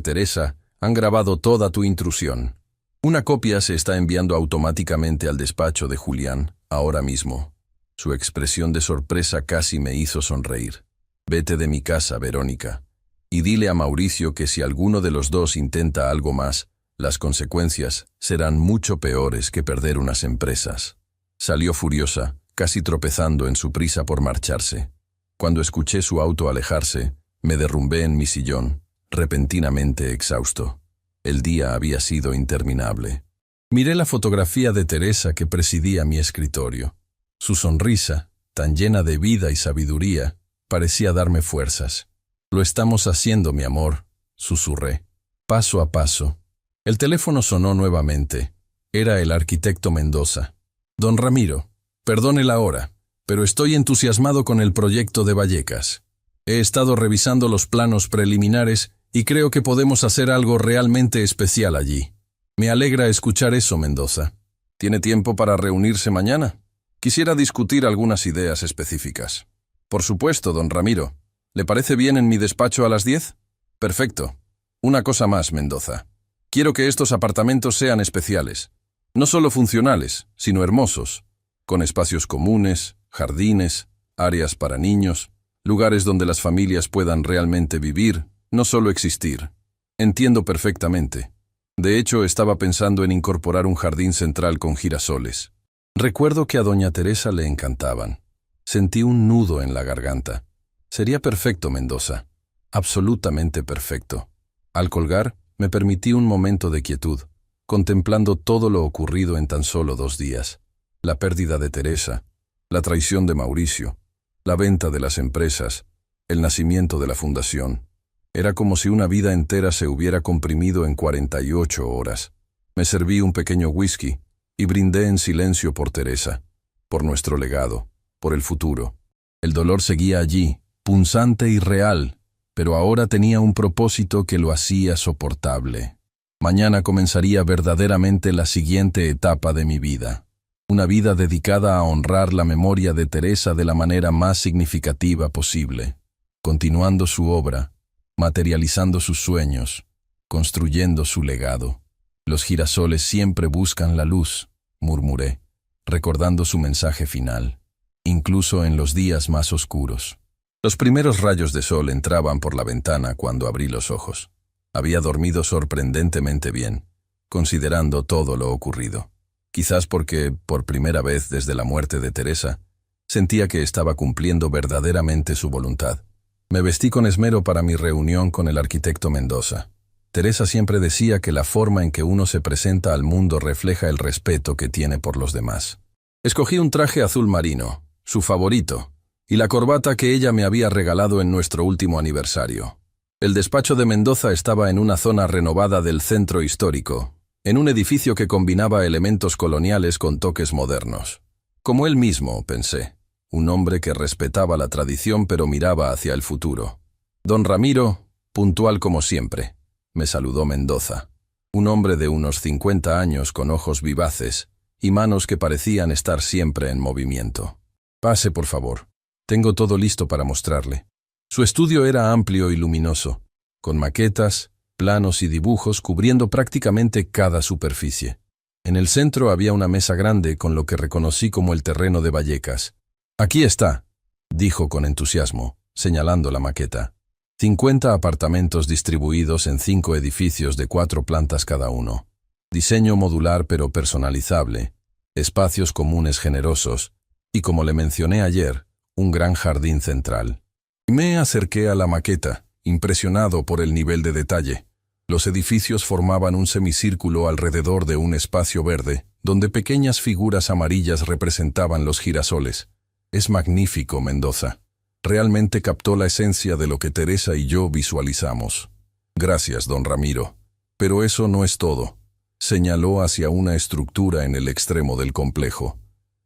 Teresa han grabado toda tu intrusión. Una copia se está enviando automáticamente al despacho de Julián, ahora mismo. Su expresión de sorpresa casi me hizo sonreír. Vete de mi casa, Verónica, y dile a Mauricio que si alguno de los dos intenta algo más, las consecuencias serán mucho peores que perder unas empresas. Salió furiosa, casi tropezando en su prisa por marcharse. Cuando escuché su auto alejarse, me derrumbé en mi sillón, repentinamente exhausto. El día había sido interminable. Miré la fotografía de Teresa que presidía mi escritorio. Su sonrisa, tan llena de vida y sabiduría, parecía darme fuerzas. Lo estamos haciendo, mi amor, susurré. Paso a paso. El teléfono sonó nuevamente. Era el arquitecto Mendoza. Don Ramiro, perdone la hora, pero estoy entusiasmado con el proyecto de Vallecas. He estado revisando los planos preliminares y creo que podemos hacer algo realmente especial allí. Me alegra escuchar eso, Mendoza. ¿Tiene tiempo para reunirse mañana? Quisiera discutir algunas ideas específicas. Por supuesto, don Ramiro. ¿Le parece bien en mi despacho a las 10? Perfecto. Una cosa más, Mendoza. Quiero que estos apartamentos sean especiales. No solo funcionales, sino hermosos. Con espacios comunes, jardines, áreas para niños, lugares donde las familias puedan realmente vivir, no solo existir. Entiendo perfectamente. De hecho, estaba pensando en incorporar un jardín central con girasoles. Recuerdo que a doña Teresa le encantaban. Sentí un nudo en la garganta. Sería perfecto, Mendoza. Absolutamente perfecto. Al colgar, me permití un momento de quietud, contemplando todo lo ocurrido en tan solo 2 días. La pérdida de Teresa, la traición de Mauricio, la venta de las empresas, el nacimiento de la fundación. Era como si una vida entera se hubiera comprimido en 48 horas. Me serví un pequeño whisky y brindé en silencio por Teresa, por nuestro legado, por el futuro. El dolor seguía allí, punzante y real, pero ahora tenía un propósito que lo hacía soportable. Mañana comenzaría verdaderamente la siguiente etapa de mi vida. Una vida dedicada a honrar la memoria de Teresa de la manera más significativa posible, continuando su obra, materializando sus sueños, construyendo su legado. Los girasoles siempre buscan la luz, murmuré, recordando su mensaje final, incluso en los días más oscuros. Los primeros rayos de sol entraban por la ventana cuando abrí los ojos. Había dormido sorprendentemente bien, considerando todo lo ocurrido. Quizás porque, por primera vez desde la muerte de Teresa, sentía que estaba cumpliendo verdaderamente su voluntad. Me vestí con esmero para mi reunión con el arquitecto Mendoza. Teresa siempre decía que la forma en que uno se presenta al mundo refleja el respeto que tiene por los demás. Escogí un traje azul marino, su favorito, y la corbata que ella me había regalado en nuestro último aniversario. El despacho de Mendoza estaba en una zona renovada del centro histórico, en un edificio que combinaba elementos coloniales con toques modernos. Como él mismo, pensé, un hombre que respetaba la tradición pero miraba hacia el futuro. Don Ramiro, puntual como siempre, me saludó Mendoza. Un hombre de unos 50 años con ojos vivaces y manos que parecían estar siempre en movimiento. Pase, por favor. Tengo todo listo para mostrarle. Su estudio era amplio y luminoso, con maquetas, planos y dibujos cubriendo prácticamente cada superficie. En el centro había una mesa grande con lo que reconocí como el terreno de Vallecas. «Aquí está», dijo con entusiasmo, señalando la maqueta. 50 apartamentos distribuidos en 5 edificios de 4 plantas cada uno. Diseño modular pero personalizable, espacios comunes generosos y, como le mencioné ayer, un gran jardín central. Me acerqué a la maqueta, impresionado por el nivel de detalle. Los edificios formaban un semicírculo alrededor de un espacio verde, donde pequeñas figuras amarillas representaban los girasoles. Es magnífico, Mendoza. Realmente captó la esencia de lo que Teresa y yo visualizamos. Gracias, don Ramiro. Pero eso no es todo. Señaló hacia una estructura en el extremo del complejo.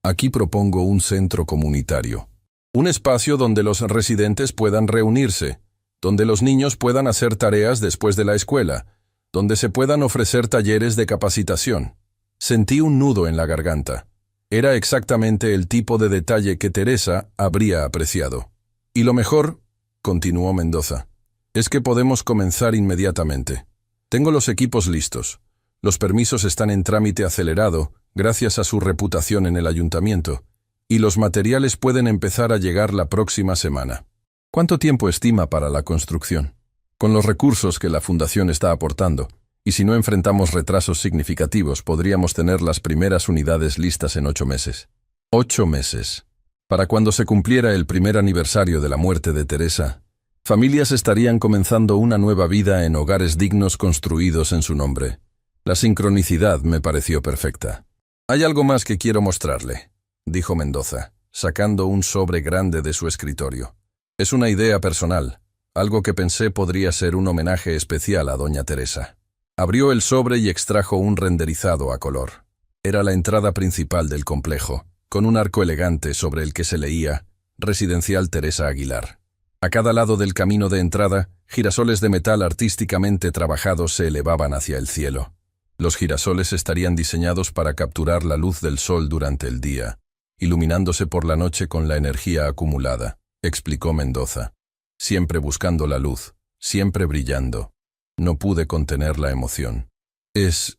Aquí propongo un centro comunitario. Un espacio donde los residentes puedan reunirse, donde los niños puedan hacer tareas después de la escuela, donde se puedan ofrecer talleres de capacitación. Sentí un nudo en la garganta. Era exactamente el tipo de detalle que Teresa habría apreciado. Y lo mejor, continuó Mendoza, es que podemos comenzar inmediatamente. Tengo los equipos listos. Los permisos están en trámite acelerado, gracias a su reputación en el ayuntamiento, y los materiales pueden empezar a llegar la próxima semana. ¿Cuánto tiempo estima para la construcción? Con los recursos que la Fundación está aportando, y si no enfrentamos retrasos significativos, podríamos tener las primeras unidades listas en 8 meses. 8 meses. Para cuando se cumpliera el primer aniversario de la muerte de Teresa, familias estarían comenzando una nueva vida en hogares dignos construidos en su nombre. La sincronicidad me pareció perfecta. «Hay algo más que quiero mostrarle», dijo Mendoza, sacando un sobre grande de su escritorio. «Es una idea personal, algo que pensé podría ser un homenaje especial a doña Teresa». Abrió el sobre y extrajo un renderizado a color. Era la entrada principal del complejo, con un arco elegante sobre el que se leía «Residencial Teresa Aguilar». A cada lado del camino de entrada, girasoles de metal artísticamente trabajados se elevaban hacia el cielo. Los girasoles estarían diseñados para capturar la luz del sol durante el día, iluminándose por la noche con la energía acumulada, explicó Mendoza. Siempre buscando la luz, siempre brillando. No pude contener la emoción. Es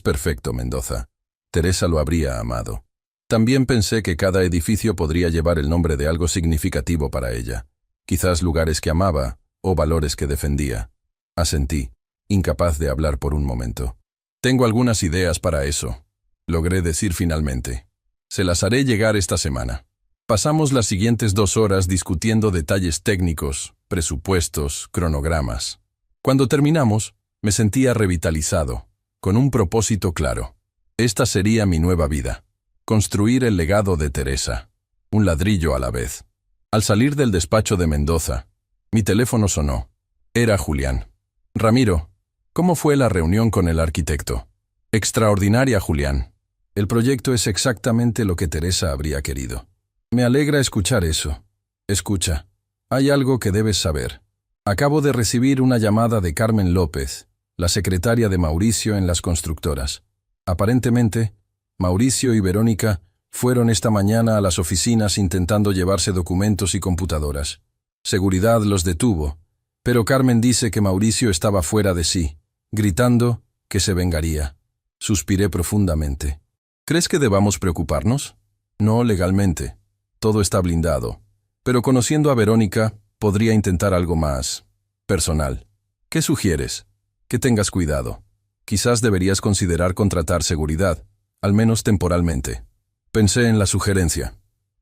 perfecto, Mendoza. Teresa lo habría amado. También pensé que cada edificio podría llevar el nombre de algo significativo para ella. Quizás lugares que amaba o valores que defendía. Asentí, incapaz de hablar por un momento. Tengo algunas ideas para eso, logré decir finalmente. Se las haré llegar esta semana. Pasamos las siguientes 2 horas discutiendo detalles técnicos, presupuestos, cronogramas. Cuando terminamos, me sentía revitalizado, con un propósito claro. Esta sería mi nueva vida. Construir el legado de Teresa. Un ladrillo a la vez. Al salir del despacho de Mendoza, mi teléfono sonó. Era Julián. «Ramiro, ¿cómo fue la reunión con el arquitecto?» «Extraordinaria, Julián. El proyecto es exactamente lo que Teresa habría querido». «Me alegra escuchar eso. Escucha, hay algo que debes saber. Acabo de recibir una llamada de Carmen López, la secretaria de Mauricio en las constructoras. Aparentemente, Mauricio y Verónica fueron esta mañana a las oficinas intentando llevarse documentos y computadoras. Seguridad los detuvo, pero Carmen dice que Mauricio estaba fuera de sí, gritando que se vengaría». Suspiré profundamente. «¿Crees que debamos preocuparnos?» «No legalmente. Todo está blindado. Pero conociendo a Verónica, podría intentar algo más personal. ¿Qué sugieres?» «Que tengas cuidado. Quizás deberías considerar contratar seguridad, al menos temporalmente». Pensé en la sugerencia.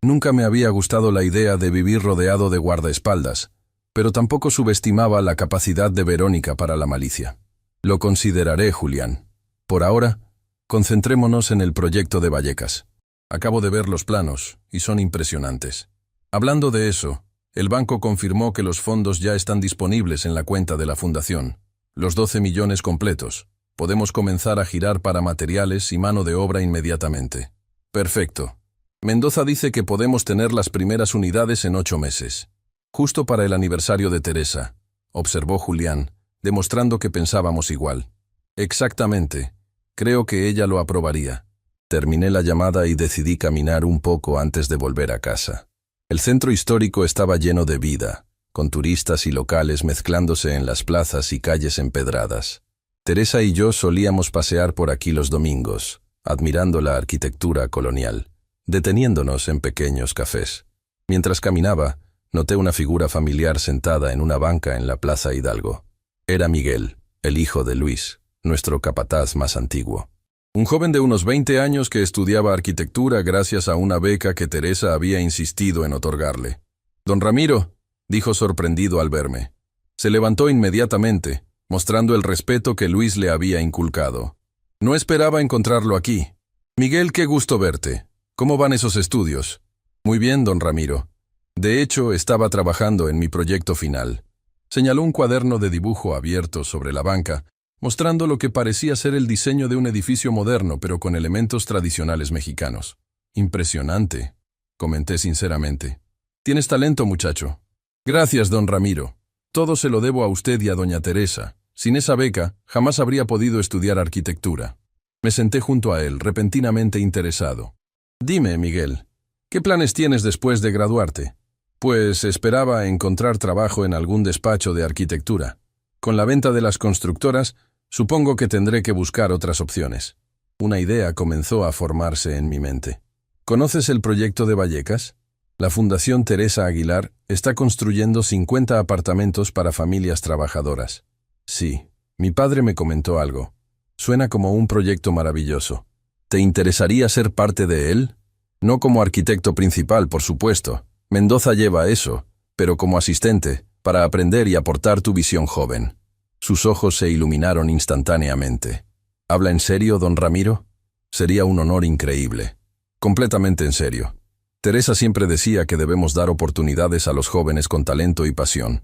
Nunca me había gustado la idea de vivir rodeado de guardaespaldas, pero tampoco subestimaba la capacidad de Verónica para la malicia. Lo consideraré, Julián. Por ahora, concentrémonos en el proyecto de Vallecas. Acabo de ver los planos, y son impresionantes. Hablando de eso, el banco confirmó que los fondos ya están disponibles en la cuenta de la fundación. Los 12 millones completos. Podemos comenzar a girar para materiales y mano de obra inmediatamente. Perfecto. Mendoza dice que podemos tener las primeras unidades en 8 meses. Justo para el aniversario de Teresa, observó Julián, demostrando que pensábamos igual. Exactamente. Creo que ella lo aprobaría. Terminé la llamada y decidí caminar un poco antes de volver a casa. El centro histórico estaba lleno de vida, con turistas y locales mezclándose en las plazas y calles empedradas. Teresa y yo solíamos pasear por aquí los domingos, admirando la arquitectura colonial, deteniéndonos en pequeños cafés. Mientras caminaba, noté una figura familiar sentada en una banca en la Plaza Hidalgo. Era Miguel, el hijo de Luis, nuestro capataz más antiguo. Un joven de unos 20 años que estudiaba arquitectura gracias a una beca que Teresa había insistido en otorgarle. «Don Ramiro», dijo sorprendido al verme. Se levantó inmediatamente, mostrando el respeto que Luis le había inculcado. «No esperaba encontrarlo aquí. Miguel, qué gusto verte. ¿Cómo van esos estudios?» «Muy bien, don Ramiro. De hecho, estaba trabajando en mi proyecto final». Señaló un cuaderno de dibujo abierto sobre la banca, mostrando lo que parecía ser el diseño de un edificio moderno, pero con elementos tradicionales mexicanos. «Impresionante», comenté sinceramente. «Tienes talento, muchacho». «Gracias, don Ramiro. Todo se lo debo a usted y a doña Teresa. Sin esa beca, jamás habría podido estudiar arquitectura». Me senté junto a él, repentinamente interesado. «Dime, Miguel, ¿qué planes tienes después de graduarte?» «Pues esperaba encontrar trabajo en algún despacho de arquitectura. Con la venta de las constructoras, supongo que tendré que buscar otras opciones». Una idea comenzó a formarse en mi mente. ¿Conoces el proyecto de Vallecas? La Fundación Teresa Aguilar está construyendo 50 apartamentos para familias trabajadoras. Sí, mi padre me comentó algo. Suena como un proyecto maravilloso. ¿Te interesaría ser parte de él? No como arquitecto principal, por supuesto. Mendoza lleva eso, pero como asistente, para aprender y aportar tu visión joven. Sus ojos se iluminaron instantáneamente. ¿Habla en serio, don Ramiro? Sería un honor increíble. Completamente en serio. Teresa siempre decía que debemos dar oportunidades a los jóvenes con talento y pasión.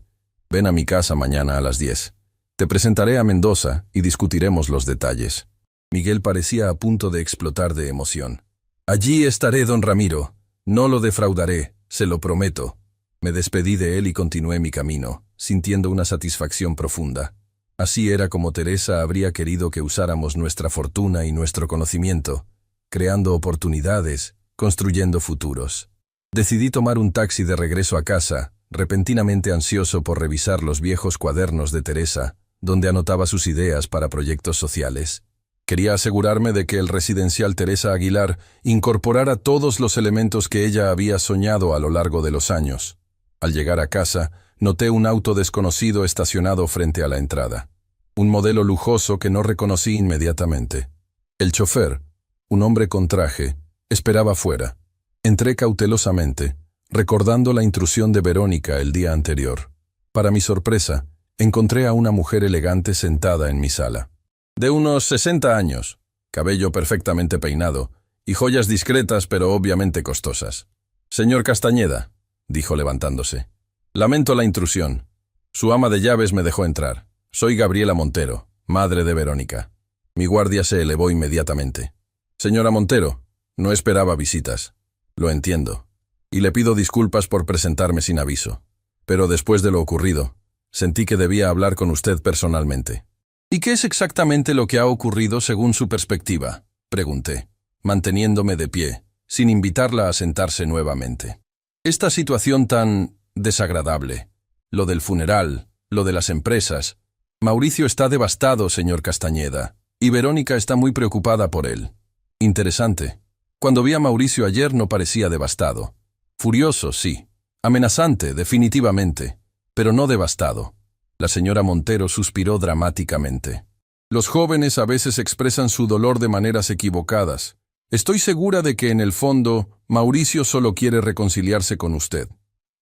Ven a mi casa mañana a las 10. Te presentaré a Mendoza y discutiremos los detalles. Miguel parecía a punto de explotar de emoción. Allí estaré, don Ramiro. No lo defraudaré, se lo prometo. Me despedí de él y continué mi camino, sintiendo una satisfacción profunda. Así era como Teresa habría querido que usáramos nuestra fortuna y nuestro conocimiento, creando oportunidades, construyendo futuros. Decidí tomar un taxi de regreso a casa, repentinamente ansioso por revisar los viejos cuadernos de Teresa, donde anotaba sus ideas para proyectos sociales. Quería asegurarme de que el residencial Teresa Aguilar incorporara todos los elementos que ella había soñado a lo largo de los años. Al llegar a casa, noté un auto desconocido estacionado frente a la entrada. Un modelo lujoso que no reconocí inmediatamente. El chofer, un hombre con traje, esperaba fuera. Entré cautelosamente, recordando la intrusión de Verónica el día anterior. Para mi sorpresa, encontré a una mujer elegante sentada en mi sala. De unos 60 años, cabello perfectamente peinado, y joyas discretas pero obviamente costosas. «Señor Castañeda», dijo levantándose. «Lamento la intrusión. Su ama de llaves me dejó entrar. Soy Gabriela Montero, madre de Verónica». Mi guardia se elevó inmediatamente. «Señora Montero, no esperaba visitas. Lo entiendo. Y le pido disculpas por presentarme sin aviso. Pero después de lo ocurrido, sentí que debía hablar con usted personalmente». «¿Y qué es exactamente lo que ha ocurrido según su perspectiva?», pregunté, manteniéndome de pie, sin invitarla a sentarse nuevamente. «Esta situación tan desagradable, lo del funeral, lo de las empresas. Mauricio está devastado, señor Castañeda, y Verónica está muy preocupada por él». «Interesante. Cuando vi a Mauricio ayer no parecía devastado. Furioso, sí. Amenazante, definitivamente, pero no devastado». La señora Montero suspiró dramáticamente. «Los jóvenes a veces expresan su dolor de maneras equivocadas. Estoy segura de que en el fondo Mauricio solo quiere reconciliarse con usted».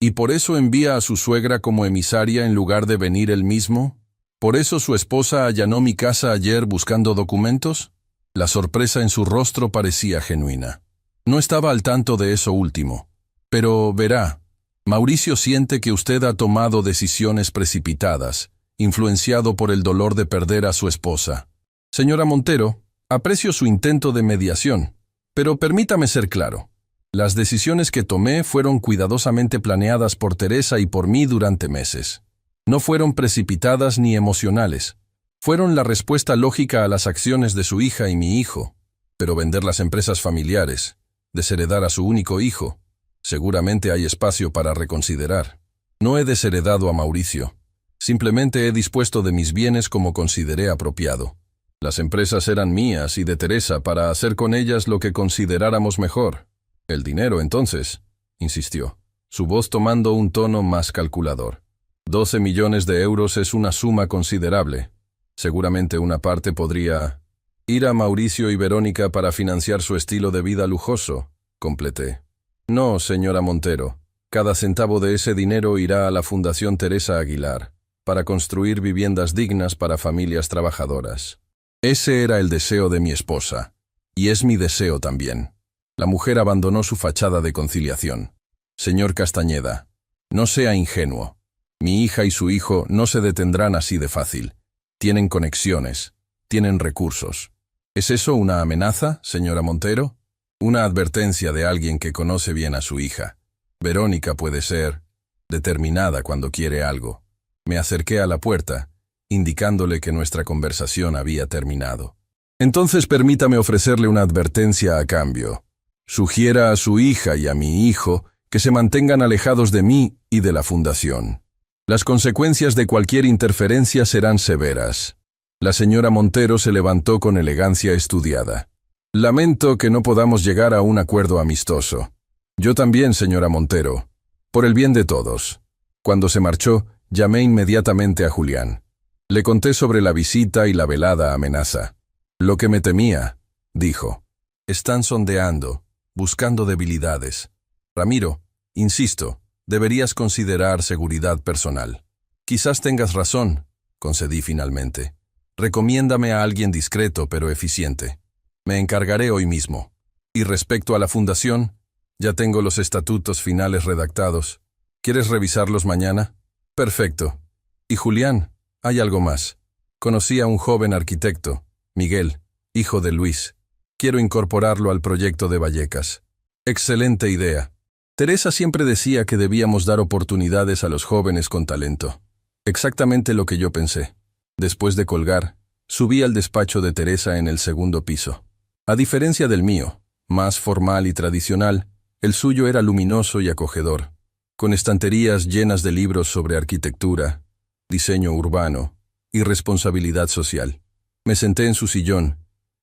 ¿Y por eso envía a su suegra como emisaria en lugar de venir él mismo? ¿Por eso su esposa allanó mi casa ayer buscando documentos? La sorpresa en su rostro parecía genuina. No estaba al tanto de eso último. Pero verá, Mauricio siente que usted ha tomado decisiones precipitadas, influenciado por el dolor de perder a su esposa. Señora Montero, aprecio su intento de mediación, pero permítame ser claro. Las decisiones que tomé fueron cuidadosamente planeadas por Teresa y por mí durante meses. No fueron precipitadas ni emocionales. Fueron la respuesta lógica a las acciones de su hija y mi hijo. Pero vender las empresas familiares, desheredar a su único hijo, seguramente hay espacio para reconsiderar. No he desheredado a Mauricio. Simplemente he dispuesto de mis bienes como consideré apropiado. Las empresas eran mías y de Teresa para hacer con ellas lo que consideráramos mejor. El dinero, entonces, insistió, su voz tomando un tono más calculador. 12 millones de euros es una suma considerable. Seguramente una parte podría ir a Mauricio y Verónica para financiar su estilo de vida lujoso, completé. No, señora Montero, cada centavo de ese dinero irá a la Fundación Teresa Aguilar, para construir viviendas dignas para familias trabajadoras. Ese era el deseo de mi esposa, y es mi deseo también. La mujer abandonó su fachada de conciliación. Señor Castañeda, no sea ingenuo. Mi hija y su hijo no se detendrán así de fácil. Tienen conexiones, tienen recursos. ¿Es eso una amenaza, señora Montero? Una advertencia de alguien que conoce bien a su hija. Verónica puede ser determinada cuando quiere algo. Me acerqué a la puerta, indicándole que nuestra conversación había terminado. Entonces permítame ofrecerle una advertencia a cambio. Sugiera a su hija y a mi hijo que se mantengan alejados de mí y de la fundación. Las consecuencias de cualquier interferencia serán severas. La señora Montero se levantó con elegancia estudiada. Lamento que no podamos llegar a un acuerdo amistoso. Yo también, señora Montero. Por el bien de todos. Cuando se marchó, llamé inmediatamente a Julián. Le conté sobre la visita y la velada amenaza. Lo que me temía, dijo. Están sondeando, buscando debilidades. Ramiro, insisto, deberías considerar seguridad personal. Quizás tengas razón, concedí finalmente. Recomiéndame a alguien discreto pero eficiente. Me encargaré hoy mismo. Y respecto a la fundación, ya tengo los estatutos finales redactados. ¿Quieres revisarlos mañana? Perfecto. Y Julián, hay algo más. Conocí a un joven arquitecto, Miguel, hijo de Luis. Quiero incorporarlo al proyecto de Vallecas. Excelente idea. Teresa siempre decía que debíamos dar oportunidades a los jóvenes con talento. Exactamente lo que yo pensé. Después de colgar, subí al despacho de Teresa en el segundo piso. A diferencia del mío, más formal y tradicional, el suyo era luminoso y acogedor, con estanterías llenas de libros sobre arquitectura, diseño urbano y responsabilidad social. Me senté en su sillón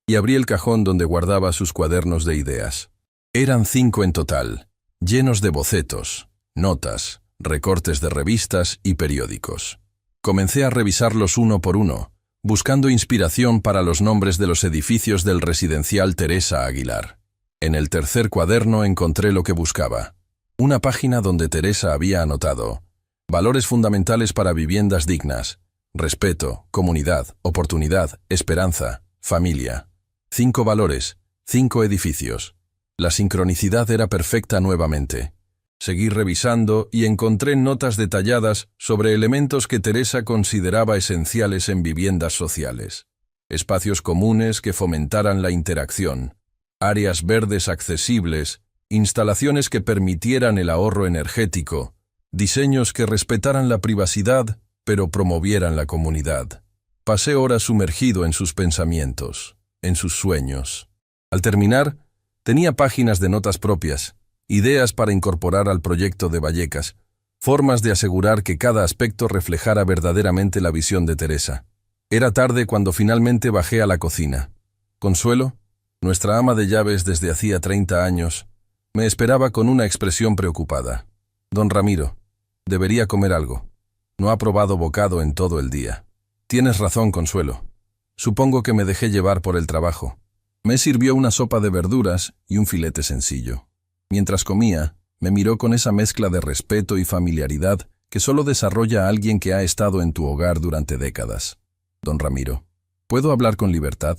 y abrí el cajón donde guardaba sus cuadernos de ideas. Eran 5 en total, llenos de bocetos, notas, recortes de revistas y periódicos. Comencé a revisarlos uno por uno, buscando inspiración para los nombres de los edificios del residencial Teresa Aguilar. En el tercer cuaderno encontré lo que buscaba. Una página donde Teresa había anotado valores fundamentales para viviendas dignas, respeto, comunidad, oportunidad, esperanza, familia. 5 valores, 5 edificios. La sincronicidad era perfecta nuevamente. Seguí revisando y encontré notas detalladas sobre elementos que Teresa consideraba esenciales en viviendas sociales. Espacios comunes que fomentaran la interacción, áreas verdes accesibles, instalaciones que permitieran el ahorro energético, diseños que respetaran la privacidad pero promovieran la comunidad. Pasé horas sumergido en sus pensamientos, en sus sueños. Al terminar, tenía páginas de notas propias, ideas para incorporar al proyecto de Vallecas, formas de asegurar que cada aspecto reflejara verdaderamente la visión de Teresa. Era tarde cuando finalmente bajé a la cocina. Consuelo, nuestra ama de llaves desde hacía 30 años, me esperaba con una expresión preocupada. Don Ramiro, debería comer algo. No ha probado bocado en todo el día. Tienes razón, Consuelo. Supongo que me dejé llevar por el trabajo. Me sirvió una sopa de verduras y un filete sencillo. Mientras comía, Me miró con esa mezcla de respeto y familiaridad que solo desarrolla alguien que ha estado en tu hogar durante décadas. Don Ramiro, ¿puedo hablar con libertad?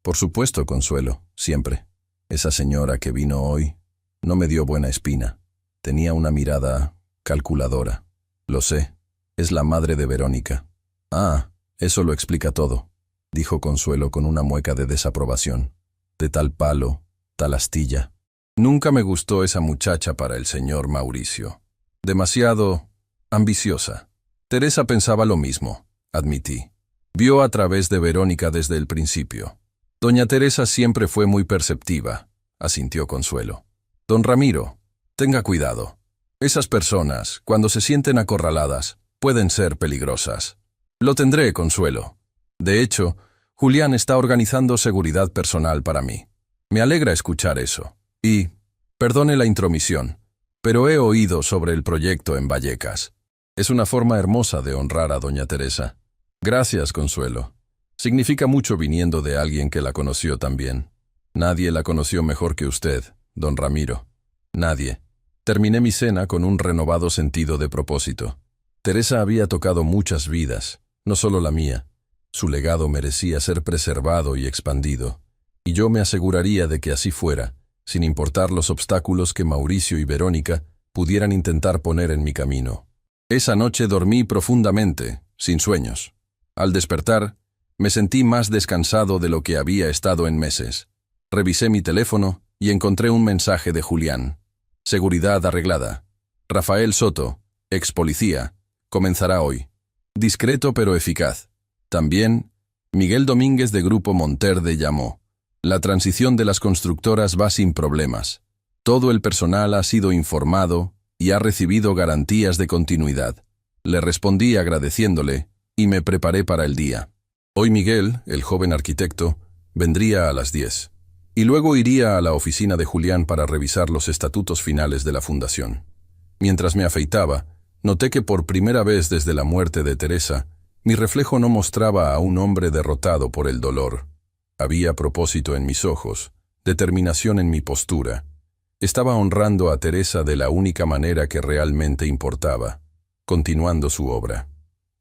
Por supuesto, Consuelo, siempre. Esa señora que vino hoy no me dio buena espina. Tenía una mirada calculadora. Lo sé, es la madre de Verónica. Ah, eso lo explica todo, dijo Consuelo con una mueca de desaprobación. De tal palo, tal astilla. Nunca me gustó esa muchacha para el señor Mauricio. Demasiado ambiciosa. Teresa pensaba lo mismo, admití. Vio a través de Verónica desde el principio. Doña Teresa siempre fue muy perceptiva, asintió Consuelo. Don Ramiro, tenga cuidado. Esas personas, cuando se sienten acorraladas, pueden ser peligrosas. Lo tendré, Consuelo. De hecho, Julián está organizando seguridad personal para mí. Me alegra escuchar eso. Y, perdone la intromisión, pero he oído sobre el proyecto en Vallecas. Es una forma hermosa de honrar a doña Teresa. Gracias, Consuelo. Significa mucho viniendo de alguien que la conoció también. Nadie la conoció mejor que usted, don Ramiro. Nadie. Terminé mi cena con un renovado sentido de propósito. Teresa había tocado muchas vidas, no solo la mía. Su legado merecía ser preservado y expandido, y yo me aseguraría de que así fuera, sin importar los obstáculos que Mauricio y Verónica pudieran intentar poner en mi camino. Esa noche dormí profundamente, sin sueños. Al despertar, me sentí más descansado de lo que había estado en meses. Revisé mi teléfono y encontré un mensaje de Julián. Seguridad arreglada. Rafael Soto, ex policía, comenzará hoy. Discreto pero eficaz. También, Miguel Domínguez de Grupo Monterde llamó. La transición de las constructoras va sin problemas. Todo el personal ha sido informado y ha recibido garantías de continuidad. Le respondí agradeciéndole y me preparé para el día. Hoy Miguel, el joven arquitecto, vendría a las 10. Y luego iría a la oficina de Julián para revisar los estatutos finales de la fundación. Mientras me afeitaba, noté que por primera vez desde la muerte de Teresa, mi reflejo no mostraba a un hombre derrotado por el dolor. Había propósito en mis ojos, determinación en mi postura. Estaba honrando a Teresa de la única manera que realmente importaba, continuando su obra.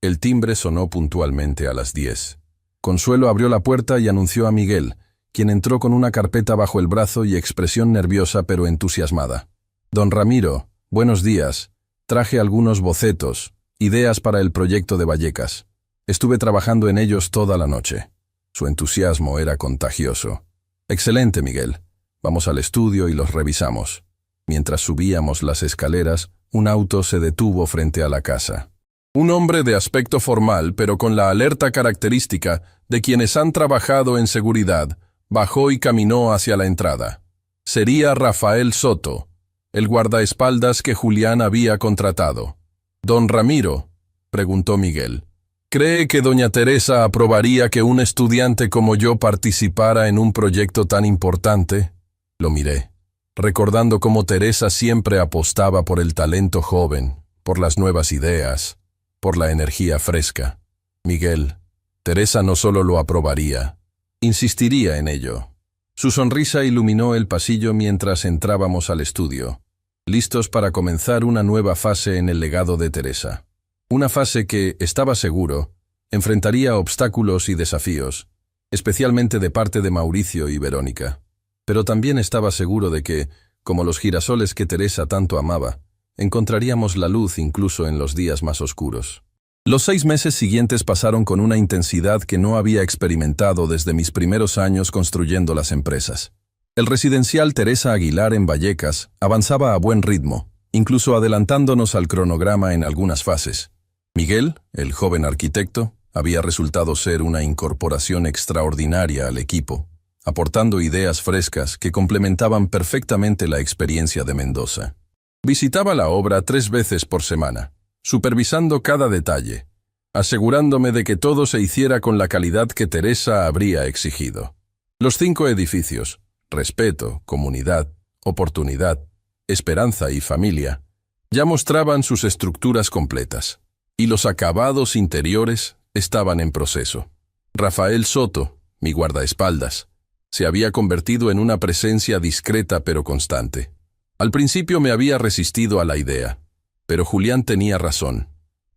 El timbre sonó puntualmente a las 10. Consuelo abrió la puerta y anunció a Miguel, quien entró con una carpeta bajo el brazo y expresión nerviosa pero entusiasmada. Don Ramiro, buenos días. Traje algunos bocetos, ideas para el proyecto de Vallecas. Estuve trabajando en ellos toda la noche. Su entusiasmo era contagioso. Excelente, Miguel. Vamos al estudio y los revisamos. Mientras subíamos las escaleras, un auto se detuvo frente a la casa. Un hombre de aspecto formal, pero con la alerta característica de quienes han trabajado en seguridad, bajó y caminó hacia la entrada. Sería Rafael Soto, el guardaespaldas que Julián había contratado. «Don Ramiro», preguntó Miguel, «¿cree que doña Teresa aprobaría que un estudiante como yo participara en un proyecto tan importante?» Lo miré, recordando cómo Teresa siempre apostaba por el talento joven, por las nuevas ideas, por la energía fresca. Miguel, Teresa no solo lo aprobaría, insistiría en ello. Su sonrisa iluminó el pasillo mientras entrábamos al estudio, listos para comenzar una nueva fase en el legado de Teresa. Una fase que, estaba seguro, enfrentaría obstáculos y desafíos, especialmente de parte de Mauricio y Verónica. Pero también estaba seguro de que, como los girasoles que Teresa tanto amaba, encontraríamos la luz incluso en los días más oscuros. Los 6 meses siguientes pasaron con una intensidad que no había experimentado desde mis primeros años construyendo las empresas. El residencial Teresa Aguilar en Vallecas avanzaba a buen ritmo, incluso adelantándonos al cronograma en algunas fases. Miguel, el joven arquitecto, había resultado ser una incorporación extraordinaria al equipo, aportando ideas frescas que complementaban perfectamente la experiencia de Mendoza. Visitaba la obra 3 veces por semana, supervisando cada detalle, asegurándome de que todo se hiciera con la calidad que Teresa habría exigido. Los 5 edificios, respeto, comunidad, oportunidad, esperanza y familia, ya mostraban sus estructuras completas, y los acabados interiores estaban en proceso. Rafael Soto, mi guardaespaldas, se había convertido en una presencia discreta pero constante. Al principio me había resistido a la idea, pero Julián tenía razón.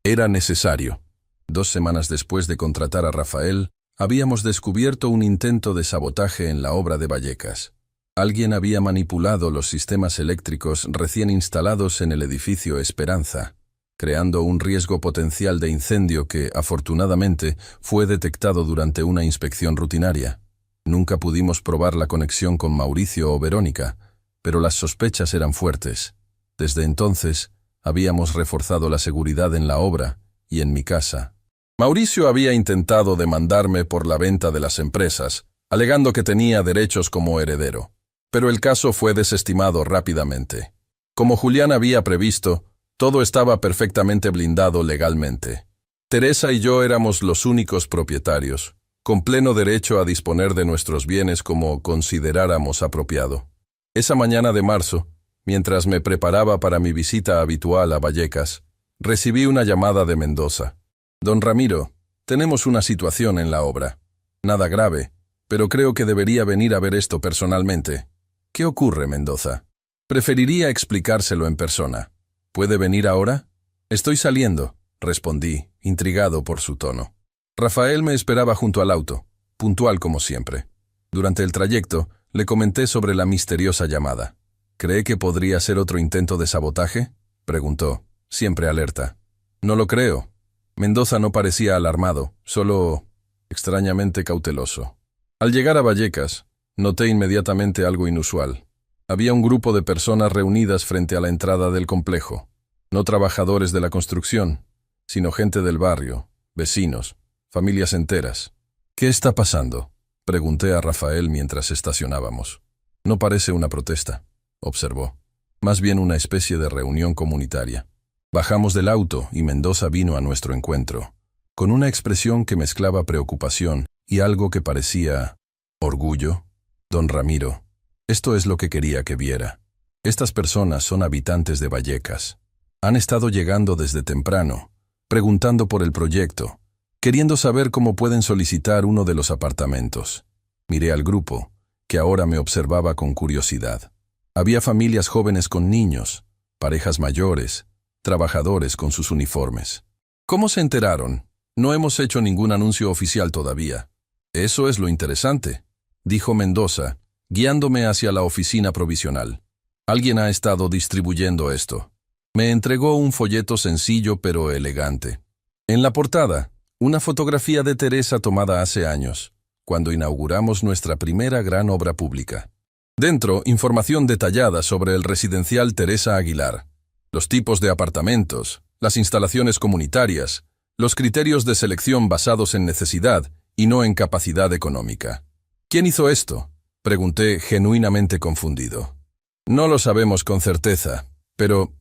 Era necesario. 2 semanas después de contratar a Rafael, habíamos descubierto un intento de sabotaje en la obra de Vallecas. Alguien había manipulado los sistemas eléctricos recién instalados en el edificio Esperanza, creando un riesgo potencial de incendio que, afortunadamente, fue detectado durante una inspección rutinaria. Nunca pudimos probar la conexión con Mauricio o Verónica, pero las sospechas eran fuertes. Desde entonces, habíamos reforzado la seguridad en la obra y en mi casa. Mauricio había intentado demandarme por la venta de las empresas, alegando que tenía derechos como heredero. Pero el caso fue desestimado rápidamente. Como Julián había previsto, todo estaba perfectamente blindado legalmente. Teresa y yo éramos los únicos propietarios, con pleno derecho a disponer de nuestros bienes como consideráramos apropiado. Esa mañana de marzo, mientras me preparaba para mi visita habitual a Vallecas, recibí una llamada de Mendoza. «Don Ramiro, tenemos una situación en la obra. Nada grave, pero creo que debería venir a ver esto personalmente». «¿Qué ocurre, Mendoza?» «Preferiría explicárselo en persona. ¿Puede venir ahora?» «Estoy saliendo», respondí, intrigado por su tono. Rafael me esperaba junto al auto, puntual como siempre. Durante el trayecto, le comenté sobre la misteriosa llamada. «¿Cree que podría ser otro intento de sabotaje?», preguntó, siempre alerta. «No lo creo». Mendoza no parecía alarmado, solo extrañamente cauteloso. Al llegar a Vallecas, noté inmediatamente algo inusual. Había un grupo de personas reunidas frente a la entrada del complejo. No trabajadores de la construcción, sino gente del barrio, vecinos, familias enteras. «¿Qué está pasando?», pregunté a Rafael mientras estacionábamos. «No parece una protesta», observó. «Más bien una especie de reunión comunitaria». Bajamos del auto y Mendoza vino a nuestro encuentro, con una expresión que mezclaba preocupación y algo que parecía orgullo. «Don Ramiro, esto es lo que quería que viera. Estas personas son habitantes de Vallecas. Han estado llegando desde temprano, preguntando por el proyecto, queriendo saber cómo pueden solicitar uno de los apartamentos». Miré al grupo, que ahora me observaba con curiosidad. Había familias jóvenes con niños, parejas mayores, trabajadores con sus uniformes. «¿Cómo se enteraron? No hemos hecho ningún anuncio oficial todavía». «Eso es lo interesante», dijo Mendoza, guiándome hacia la oficina provisional. «Alguien ha estado distribuyendo esto». Me entregó un folleto sencillo pero elegante. En la portada, una fotografía de Teresa tomada hace años, cuando inauguramos nuestra primera gran obra pública. Dentro, información detallada sobre el residencial Teresa Aguilar, los tipos de apartamentos, las instalaciones comunitarias, los criterios de selección basados en necesidad y no en capacidad económica. «¿Quién hizo esto?», pregunté genuinamente confundido. «No lo sabemos con certeza, pero…»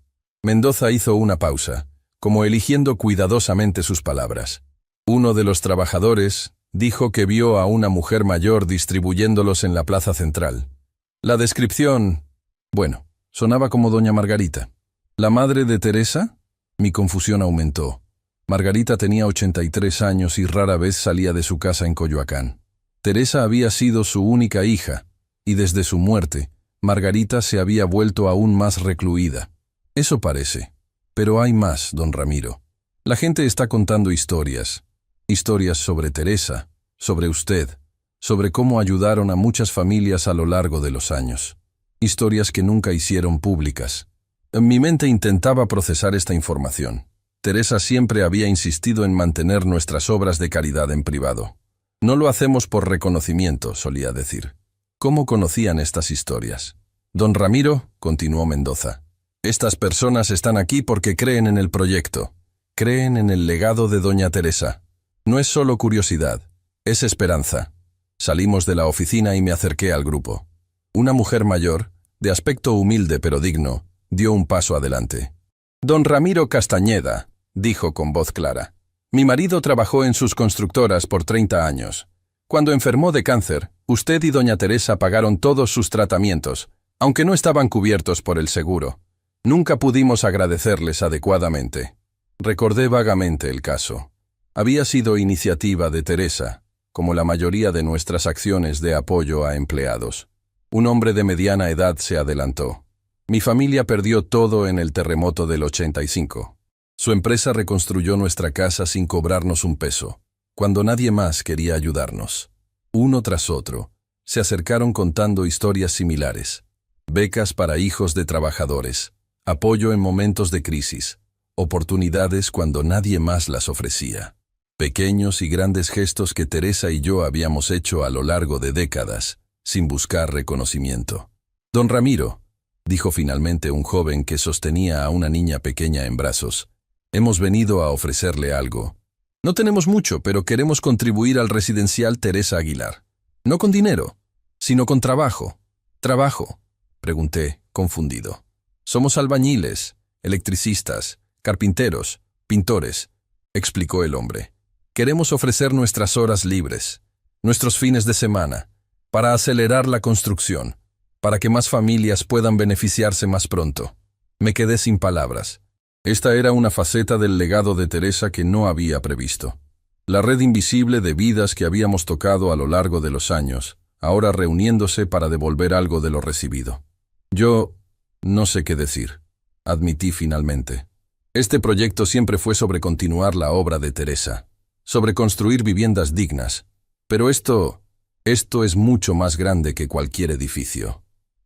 Mendoza hizo una pausa, como eligiendo cuidadosamente sus palabras. «Uno de los trabajadores dijo que vio a una mujer mayor distribuyéndolos en la plaza central. La descripción… bueno, sonaba como doña Margarita». «¿La madre de Teresa?». Mi confusión aumentó. Margarita tenía 83 años y rara vez salía de su casa en Coyoacán. Teresa había sido su única hija, y desde su muerte, Margarita se había vuelto aún más recluida. «Eso parece. Pero hay más, don Ramiro. La gente está contando historias. Historias sobre Teresa, sobre usted, sobre cómo ayudaron a muchas familias a lo largo de los años. Historias que nunca hicieron públicas». Mi mente intentaba procesar esta información. Teresa siempre había insistido en mantener nuestras obras de caridad en privado. «No lo hacemos por reconocimiento», solía decir. ¿Cómo conocían estas historias? «Don Ramiro», continuó Mendoza, «estas personas están aquí porque creen en el proyecto, creen en el legado de doña Teresa. No es solo curiosidad, es esperanza». Salimos de la oficina y me acerqué al grupo. Una mujer mayor, de aspecto humilde pero digno, dio un paso adelante. «Don Ramiro Castañeda», dijo con voz clara. «Mi marido trabajó en sus constructoras por 30 años. Cuando enfermó de cáncer, usted y doña Teresa pagaron todos sus tratamientos, aunque no estaban cubiertos por el seguro. Nunca pudimos agradecerles adecuadamente». Recordé vagamente el caso. Había sido iniciativa de Teresa, como la mayoría de nuestras acciones de apoyo a empleados. Un hombre de mediana edad se adelantó. Mi familia perdió todo en el terremoto del 85. Su empresa reconstruyó nuestra casa sin cobrarnos un peso, cuando nadie más quería ayudarnos. Uno tras otro, se acercaron contando historias similares. Becas para hijos de trabajadores, apoyo en momentos de crisis, oportunidades cuando nadie más las ofrecía. Pequeños y grandes gestos que Teresa y yo habíamos hecho a lo largo de décadas, sin buscar reconocimiento. Don Ramiro, dijo finalmente un joven que sostenía a una niña pequeña en brazos, hemos venido a ofrecerle algo. No tenemos mucho, pero queremos contribuir al residencial Teresa Aguilar. No con dinero, sino con trabajo. ¿Trabajo?, pregunté, confundido. Somos albañiles, electricistas, carpinteros, pintores, explicó el hombre. Queremos ofrecer nuestras horas libres, nuestros fines de semana, para acelerar la construcción, para que más familias puedan beneficiarse más pronto. Me quedé sin palabras. Esta era una faceta del legado de Teresa que no había previsto. La red invisible de vidas que habíamos tocado a lo largo de los años, ahora reuniéndose para devolver algo de lo recibido. Yo no sé qué decir, admití finalmente. Este proyecto siempre fue sobre continuar la obra de Teresa, sobre construir viviendas dignas, pero esto es mucho más grande que cualquier edificio.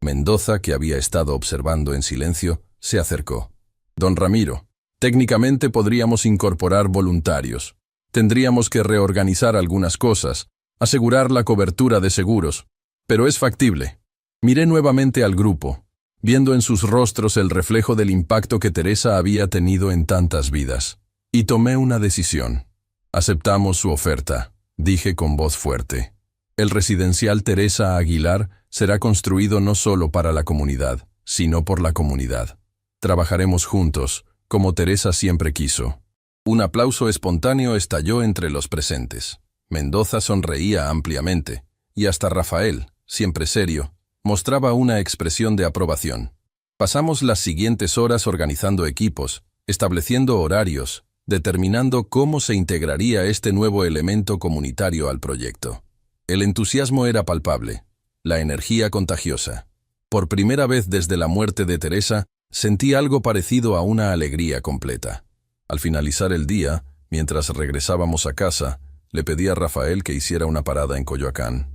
Mendoza, que había estado observando en silencio, se acercó. Don Ramiro, técnicamente podríamos incorporar voluntarios. Tendríamos que reorganizar algunas cosas, asegurar la cobertura de seguros, pero es factible. Miré nuevamente al grupo, viendo en sus rostros el reflejo del impacto que Teresa había tenido en tantas vidas, y tomé una decisión. Aceptamos su oferta, dije con voz fuerte. El residencial Teresa Aguilar será construido no solo para la comunidad, sino por la comunidad. Trabajaremos juntos, como Teresa siempre quiso. Un aplauso espontáneo estalló entre los presentes. Mendoza sonreía ampliamente, y hasta Rafael, siempre serio, mostraba una expresión de aprobación. Pasamos las siguientes horas organizando equipos, estableciendo horarios, determinando cómo se integraría este nuevo elemento comunitario al proyecto. El entusiasmo era palpable, la energía contagiosa. Por primera vez desde la muerte de Teresa, sentí algo parecido a una alegría completa. Al finalizar el día, mientras regresábamos a casa, le pedí a Rafael que hiciera una parada en Coyoacán.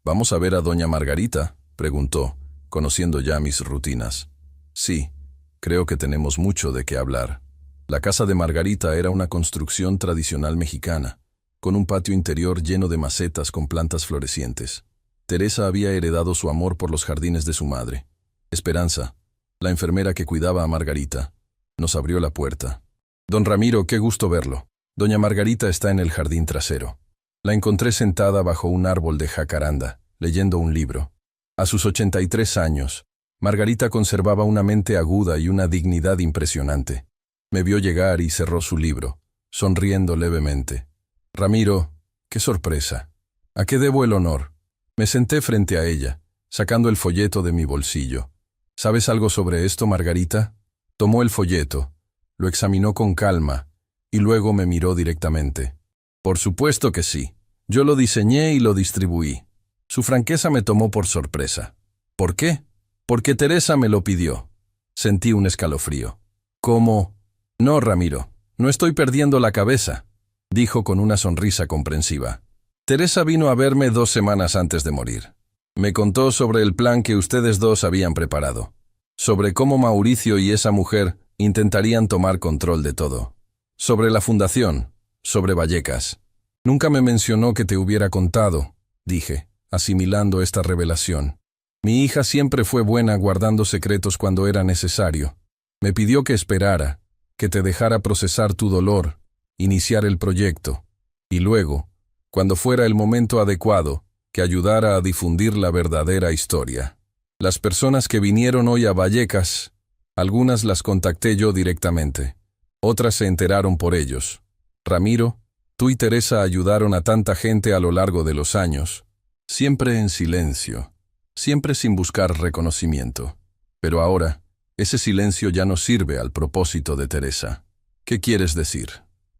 «¿Vamos a ver a doña Margarita?», preguntó, conociendo ya mis rutinas. «Sí, creo que tenemos mucho de qué hablar». La casa de Margarita era una construcción tradicional mexicana, con un patio interior lleno de macetas con plantas florecientes. Teresa había heredado su amor por los jardines de su madre. Esperanza, la enfermera que cuidaba a Margarita, nos abrió la puerta. «Don Ramiro, qué gusto verlo. Doña Margarita está en el jardín trasero». La encontré sentada bajo un árbol de jacaranda, leyendo un libro. A sus 83 años, Margarita conservaba una mente aguda y una dignidad impresionante. Me vio llegar y cerró su libro, sonriendo levemente. «Ramiro, qué sorpresa. ¿A qué debo el honor?» Me senté frente a ella, sacando el folleto de mi bolsillo. «¿Sabes algo sobre esto, Margarita?». Tomó el folleto, lo examinó con calma, y luego me miró directamente. «Por supuesto que sí. Yo lo diseñé y lo distribuí». Su franqueza me tomó por sorpresa. «¿Por qué?». «Porque Teresa me lo pidió». Sentí un escalofrío. «¿Cómo?». «No, Ramiro, no estoy perdiendo la cabeza», dijo con una sonrisa comprensiva. «Teresa vino a verme 2 semanas antes de morir. Me contó sobre el plan que ustedes dos habían preparado, sobre cómo Mauricio y esa mujer intentarían tomar control de todo, sobre la fundación, sobre Vallecas. Nunca me mencionó que te hubiera contado», dije, asimilando esta revelación. «Mi hija siempre fue buena guardando secretos cuando era necesario. Me pidió que esperara, que te dejara procesar tu dolor, iniciar el proyecto, y luego, cuando fuera el momento adecuado, que ayudara a difundir la verdadera historia. Las personas que vinieron hoy a Vallecas, algunas las contacté yo directamente, otras se enteraron por ellos. Ramiro, tú y Teresa ayudaron a tanta gente a lo largo de los años, siempre en silencio, siempre sin buscar reconocimiento. Pero ahora, ese silencio ya no sirve al propósito de Teresa. ¿Qué quieres decir?».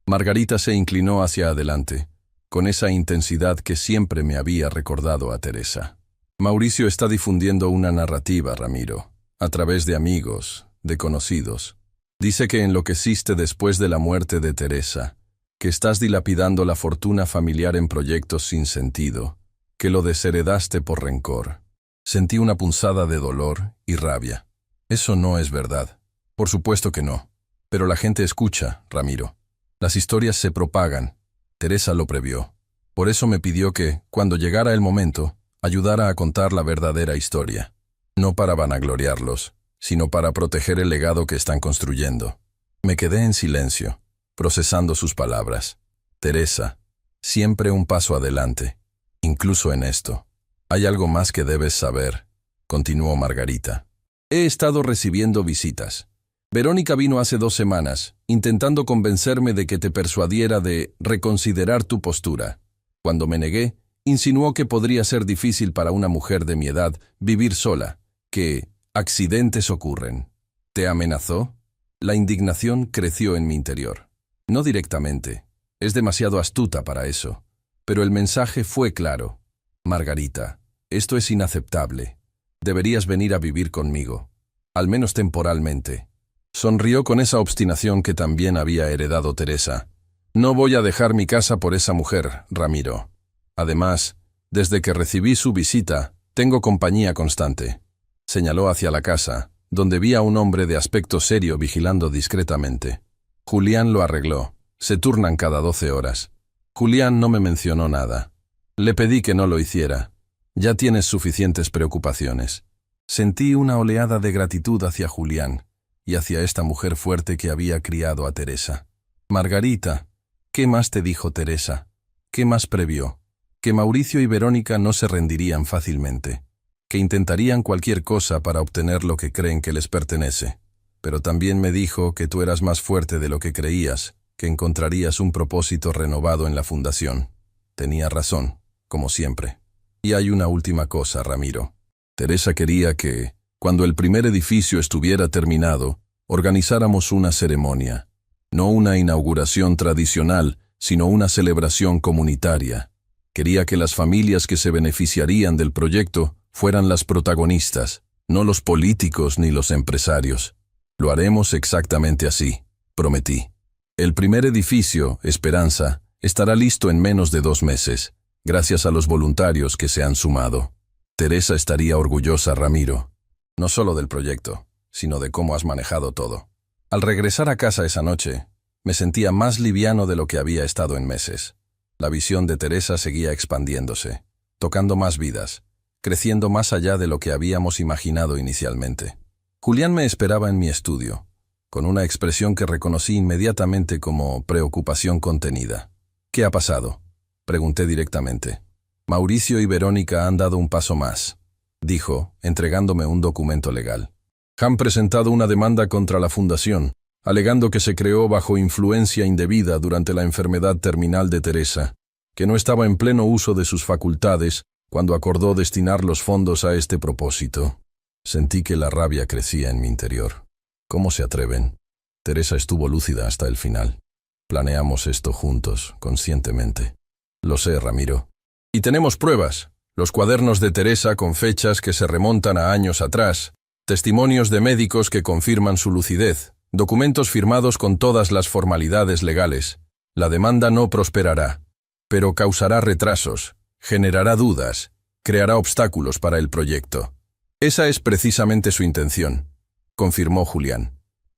Margarita se inclinó hacia adelante, con esa intensidad que siempre me había recordado a Teresa. «Mauricio está difundiendo una narrativa, Ramiro. a través de amigos, de conocidos. Dice que enloqueciste después de la muerte de Teresa, que estás dilapidando la fortuna familiar en proyectos sin sentido, que lo desheredaste por rencor. Sentí una punzada de dolor y rabia. Eso no es verdad. Por supuesto que no. Pero la gente escucha, Ramiro. Las historias se propagan. Teresa lo previó. Por eso me pidió que, cuando llegara el momento, ayudara a contar la verdadera historia. No para vanagloriarlos, sino para proteger el legado que están construyendo. Me quedé en silencio, procesando sus palabras. Teresa, siempre un paso adelante, incluso en esto. Hay algo más que debes saber, continuó Margarita. He estado recibiendo visitas. Verónica vino hace 2 semanas, intentando convencerme de que te persuadiera de reconsiderar tu postura. Cuando me negué, insinuó que podría ser difícil para una mujer de mi edad vivir sola, que accidentes ocurren. ¿Te amenazó? La indignación creció en mi interior. No directamente. Es demasiado astuta para eso. Pero el mensaje fue claro. Margarita, esto es inaceptable. Deberías venir a vivir conmigo. Al menos temporalmente. Sonrió con esa obstinación que también había heredado Teresa. No voy a dejar mi casa por esa mujer, Ramiro. Además, desde que recibí su visita, tengo compañía constante. Señaló hacia la casa, donde vi a un hombre de aspecto serio vigilando discretamente. Julián lo arregló. Se turnan cada 12 horas. Julián no me mencionó nada. Le pedí que no lo hiciera. Ya tienes suficientes preocupaciones. Sentí una oleada de gratitud hacia Julián y hacia esta mujer fuerte que había criado a Teresa. Margarita, ¿qué más te dijo Teresa? ¿Qué más previó? Que Mauricio y Verónica no se rendirían fácilmente, que intentarían cualquier cosa para obtener lo que creen que les pertenece. Pero también me dijo que tú eras más fuerte de lo que creías, que encontrarías un propósito renovado en la fundación. Tenía razón, como siempre. Y hay una última cosa, Ramiro. Teresa quería que, cuando el primer edificio estuviera terminado, organizáramos una ceremonia. No una inauguración tradicional, sino una celebración comunitaria. Quería que las familias que se beneficiarían del proyecto fueran las protagonistas, no los políticos ni los empresarios. Lo haremos exactamente así, prometí. El primer edificio, Esperanza, estará listo en menos de 2 meses, gracias a los voluntarios que se han sumado. Teresa estaría orgullosa, Ramiro, no solo del proyecto, sino de cómo has manejado todo. Al regresar a casa esa noche, me sentía más liviano de lo que había estado en meses. La visión de Teresa seguía expandiéndose, tocando más vidas, creciendo más allá de lo que habíamos imaginado inicialmente. Julián me esperaba en mi estudio, con una expresión que reconocí inmediatamente como preocupación contenida. ¿Qué ha pasado?, pregunté directamente. Mauricio y Verónica han dado un paso más, dijo, entregándome un documento legal. Han presentado una demanda contra la fundación, alegando que se creó bajo influencia indebida durante la enfermedad terminal de Teresa, que no estaba en pleno uso de sus facultades cuando acordó destinar los fondos a este propósito. Sentí que la rabia crecía en mi interior. ¿Cómo se atreven? Teresa estuvo lúcida hasta el final. Planeamos esto juntos, conscientemente. Lo sé, Ramiro. Y tenemos pruebas. Los cuadernos de Teresa con fechas que se remontan a años atrás, testimonios de médicos que confirman su lucidez, documentos firmados con todas las formalidades legales. La demanda no prosperará, pero causará retrasos, generará dudas, creará obstáculos para el proyecto. Esa es precisamente su intención, confirmó Julián.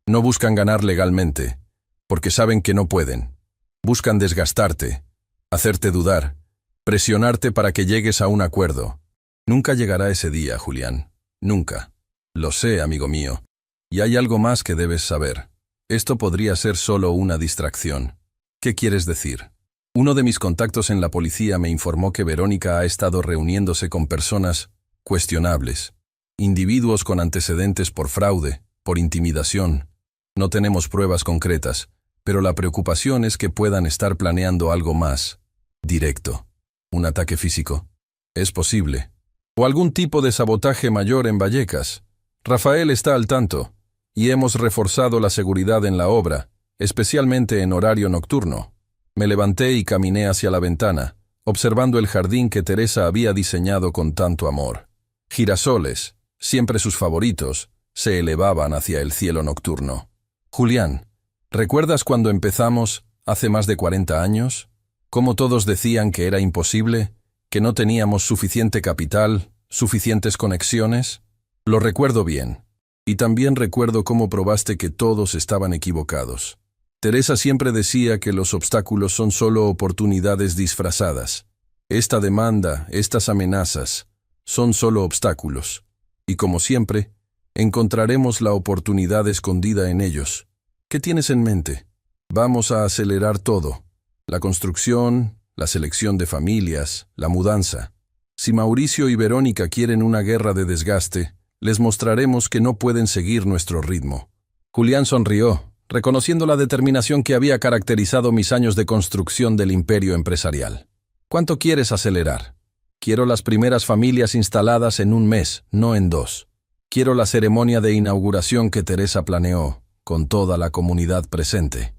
No buscan ganar legalmente, porque saben que no pueden. Buscan desgastarte, hacerte dudar, presionarte para que llegues a un acuerdo. Nunca llegará ese día, Julián. Nunca. Lo sé, amigo mío. Y hay algo más que debes saber. Esto podría ser solo una distracción. ¿Qué quieres decir? Uno de mis contactos en la policía me informó que Verónica ha estado reuniéndose con personas cuestionables, individuos con antecedentes por fraude, por intimidación. No tenemos pruebas concretas, pero la preocupación es que puedan estar planeando algo más directo. ¿Un ataque físico? Es posible. O algún tipo de sabotaje mayor en Vallecas. Rafael está al tanto, y hemos reforzado la seguridad en la obra, especialmente en horario nocturno. Me levanté y caminé hacia la ventana, observando el jardín que Teresa había diseñado con tanto amor. Girasoles, siempre sus favoritos, se elevaban hacia el cielo nocturno. Julián, ¿recuerdas cuando empezamos, hace más de 40 años? Cómo todos decían que era imposible, que no teníamos suficiente capital, suficientes conexiones. Lo recuerdo bien. Y también recuerdo cómo probaste que todos estaban equivocados. Teresa siempre decía que los obstáculos son solo oportunidades disfrazadas. Esta demanda, estas amenazas, son solo obstáculos. Y como siempre, encontraremos la oportunidad escondida en ellos. ¿Qué tienes en mente? Vamos a acelerar todo. La construcción, la selección de familias, la mudanza. Si Mauricio y Verónica quieren una guerra de desgaste, les mostraremos que no pueden seguir nuestro ritmo. Julián sonrió, reconociendo la determinación que había caracterizado mis años de construcción del imperio empresarial. ¿Cuánto quieres acelerar? Quiero las primeras familias instaladas en 1 mes, no en 2. Quiero la ceremonia de inauguración que Teresa planeó, con toda la comunidad presente.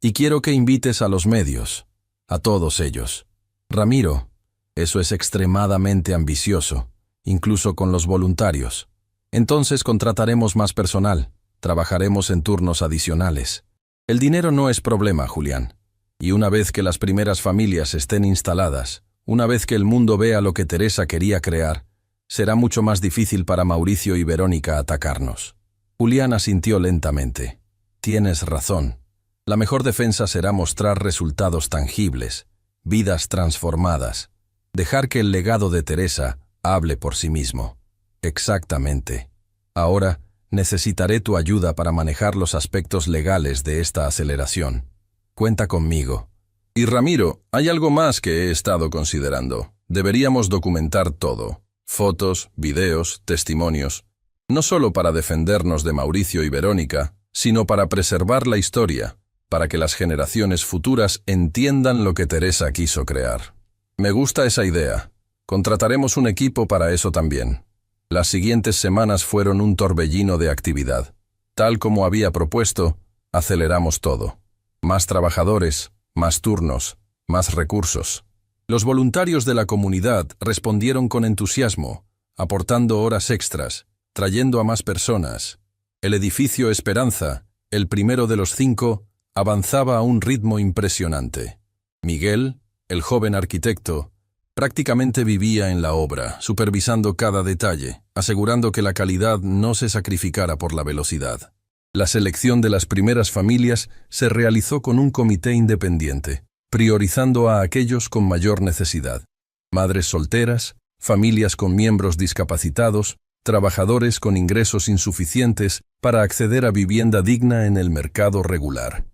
Y quiero que invites a los medios, a todos ellos. Ramiro, eso es extremadamente ambicioso, incluso con los voluntarios. Entonces contrataremos más personal, trabajaremos en turnos adicionales. El dinero no es problema, Julián. Y una vez que las primeras familias estén instaladas, una vez que el mundo vea lo que Teresa quería crear, será mucho más difícil para Mauricio y Verónica atacarnos. Julián asintió lentamente. Tienes razón. La mejor defensa será mostrar resultados tangibles, vidas transformadas, dejar que el legado de Teresa hable por sí mismo. Exactamente. Ahora, necesitaré tu ayuda para manejar los aspectos legales de esta aceleración. Cuenta conmigo. Y Ramiro, hay algo más que he estado considerando. Deberíamos documentar todo. Fotos, videos, testimonios. No solo para defendernos de Mauricio y Verónica, sino para preservar la historia, para que las generaciones futuras entiendan lo que Teresa quiso crear. Me gusta esa idea. Contrataremos un equipo para eso también. Las siguientes semanas fueron un torbellino de actividad. Tal como había propuesto, aceleramos todo. Más trabajadores, más turnos, más recursos. Los voluntarios de la comunidad respondieron con entusiasmo, aportando horas extras, trayendo a más personas. El edificio Esperanza, el primero de los 5, avanzaba a un ritmo impresionante. Miguel, el joven arquitecto, prácticamente vivía en la obra, supervisando cada detalle, asegurando que la calidad no se sacrificara por la velocidad. La selección de las primeras familias se realizó con un comité independiente, priorizando a aquellos con mayor necesidad. Madres solteras, familias con miembros discapacitados, trabajadores con ingresos insuficientes para acceder a vivienda digna en el mercado regular.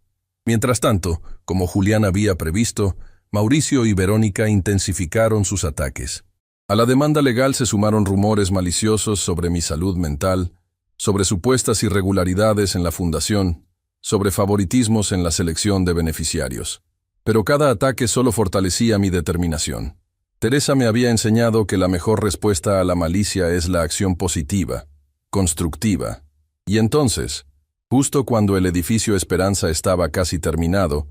Mientras tanto, como Julián había previsto, Mauricio y Verónica intensificaron sus ataques. A la demanda legal se sumaron rumores maliciosos sobre mi salud mental, sobre supuestas irregularidades en la fundación, sobre favoritismos en la selección de beneficiarios. Pero cada ataque solo fortalecía mi determinación. Teresa me había enseñado que la mejor respuesta a la malicia es la acción positiva, constructiva. Y entonces, justo cuando el edificio Esperanza estaba casi terminado,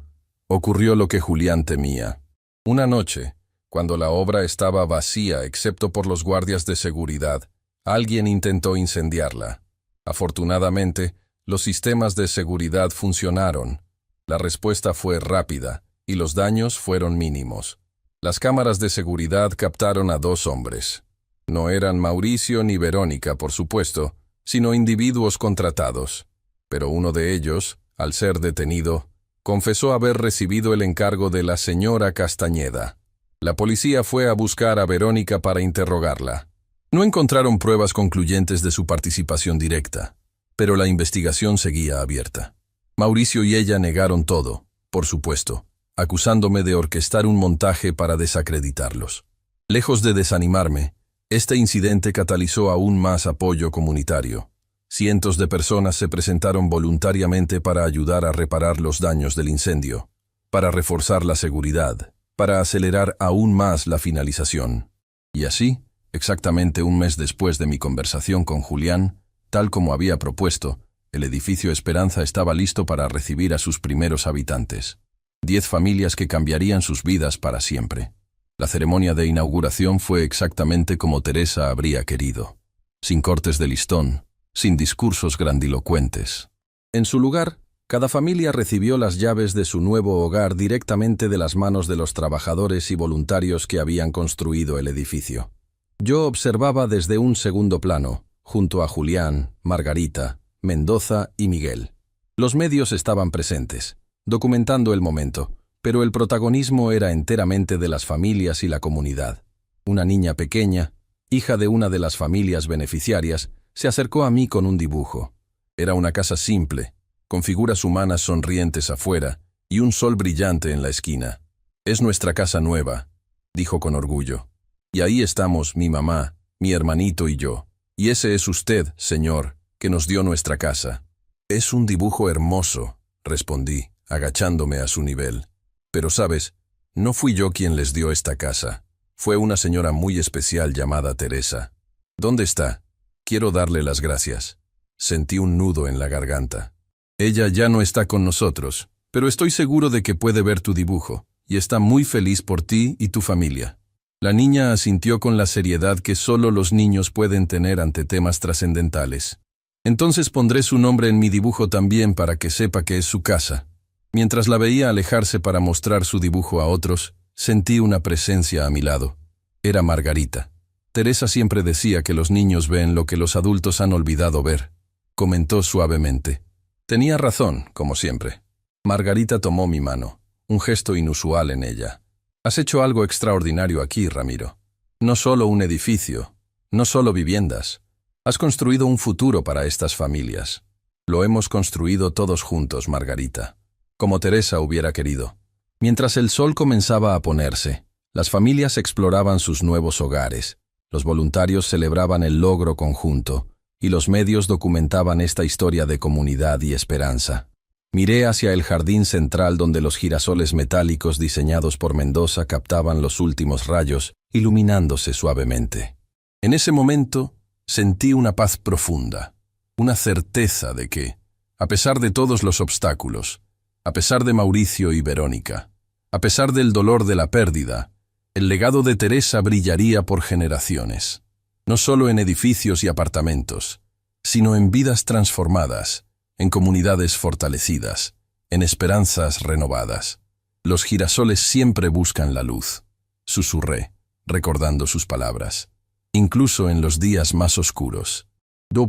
ocurrió lo que Julián temía. Una noche, cuando la obra estaba vacía excepto por los guardias de seguridad, alguien intentó incendiarla. Afortunadamente, los sistemas de seguridad funcionaron. La respuesta fue rápida y los daños fueron mínimos. Las cámaras de seguridad captaron a 2 hombres. No eran Mauricio ni Verónica, por supuesto, sino individuos contratados. Pero uno de ellos, al ser detenido, confesó haber recibido el encargo de la señora Castañeda. La policía fue a buscar a Verónica para interrogarla. No encontraron pruebas concluyentes de su participación directa, pero la investigación seguía abierta. Mauricio y ella negaron todo, por supuesto, acusándome de orquestar un montaje para desacreditarlos. Lejos de desanimarme, este incidente catalizó aún más apoyo comunitario. Cientos de personas se presentaron voluntariamente para ayudar a reparar los daños del incendio, para reforzar la seguridad, para acelerar aún más la finalización. Y así, exactamente 1 mes después de mi conversación con Julián, tal como había propuesto, el edificio Esperanza estaba listo para recibir a sus primeros habitantes. 10 familias que cambiarían sus vidas para siempre. La ceremonia de inauguración fue exactamente como Teresa habría querido. Sin cortes de listón, sin discursos grandilocuentes. En su lugar, cada familia recibió las llaves de su nuevo hogar directamente de las manos de los trabajadores y voluntarios que habían construido el edificio. Yo observaba desde un segundo plano, junto a Julián, Margarita, Mendoza y Miguel. Los medios estaban presentes, documentando el momento, pero el protagonismo era enteramente de las familias y la comunidad. Una niña pequeña, hija de una de las familias beneficiarias, se acercó a mí con un dibujo. Era una casa simple, con figuras humanas sonrientes afuera y un sol brillante en la esquina. «Es nuestra casa nueva», dijo con orgullo. «Y ahí estamos mi mamá, mi hermanito y yo. Y ese es usted, señor, que nos dio nuestra casa». «Es un dibujo hermoso», respondí, agachándome a su nivel. «Pero sabes, no fui yo quien les dio esta casa. Fue una señora muy especial llamada Teresa. ¿Dónde está? Quiero darle las gracias». Sentí un nudo en la garganta. «Ella ya no está con nosotros, pero estoy seguro de que puede ver tu dibujo, y está muy feliz por ti y tu familia». La niña asintió con la seriedad que solo los niños pueden tener ante temas trascendentales. «Entonces pondré su nombre en mi dibujo también para que sepa que es su casa». Mientras la veía alejarse para mostrar su dibujo a otros, sentí una presencia a mi lado. Era Margarita. «Teresa siempre decía que los niños ven lo que los adultos han olvidado ver», comentó suavemente. Tenía razón, como siempre. Margarita tomó mi mano, un gesto inusual en ella. «Has hecho algo extraordinario aquí, Ramiro. No solo un edificio, no solo viviendas. Has construido un futuro para estas familias. Lo hemos construido todos juntos, Margarita, como Teresa hubiera querido». Mientras el sol comenzaba a ponerse, las familias exploraban sus nuevos hogares, los voluntarios celebraban el logro conjunto, y los medios documentaban esta historia de comunidad y esperanza. Miré hacia el jardín central donde los girasoles metálicos diseñados por Mendoza captaban los últimos rayos, iluminándose suavemente. En ese momento, sentí una paz profunda, una certeza de que, a pesar de todos los obstáculos, a pesar de Mauricio y Verónica, a pesar del dolor de la pérdida, el legado de Teresa brillaría por generaciones. No solo en edificios y apartamentos, sino en vidas transformadas, en comunidades fortalecidas, en esperanzas renovadas. Los girasoles siempre buscan la luz, susurré, recordando sus palabras, incluso en los días más oscuros.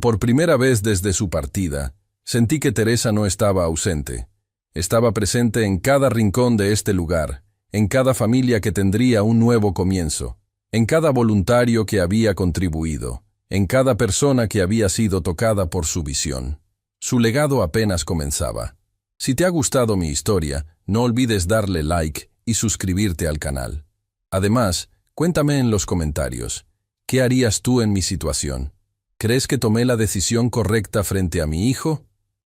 Por primera vez desde su partida, sentí que Teresa no estaba ausente. Estaba presente en cada rincón de este lugar, en cada familia que tendría un nuevo comienzo, en cada voluntario que había contribuido, en cada persona que había sido tocada por su visión. Su legado apenas comenzaba. Si te ha gustado mi historia, no olvides darle like y suscribirte al canal. Además, cuéntame en los comentarios, ¿qué harías tú en mi situación? ¿Crees que tomé la decisión correcta frente a mi hijo?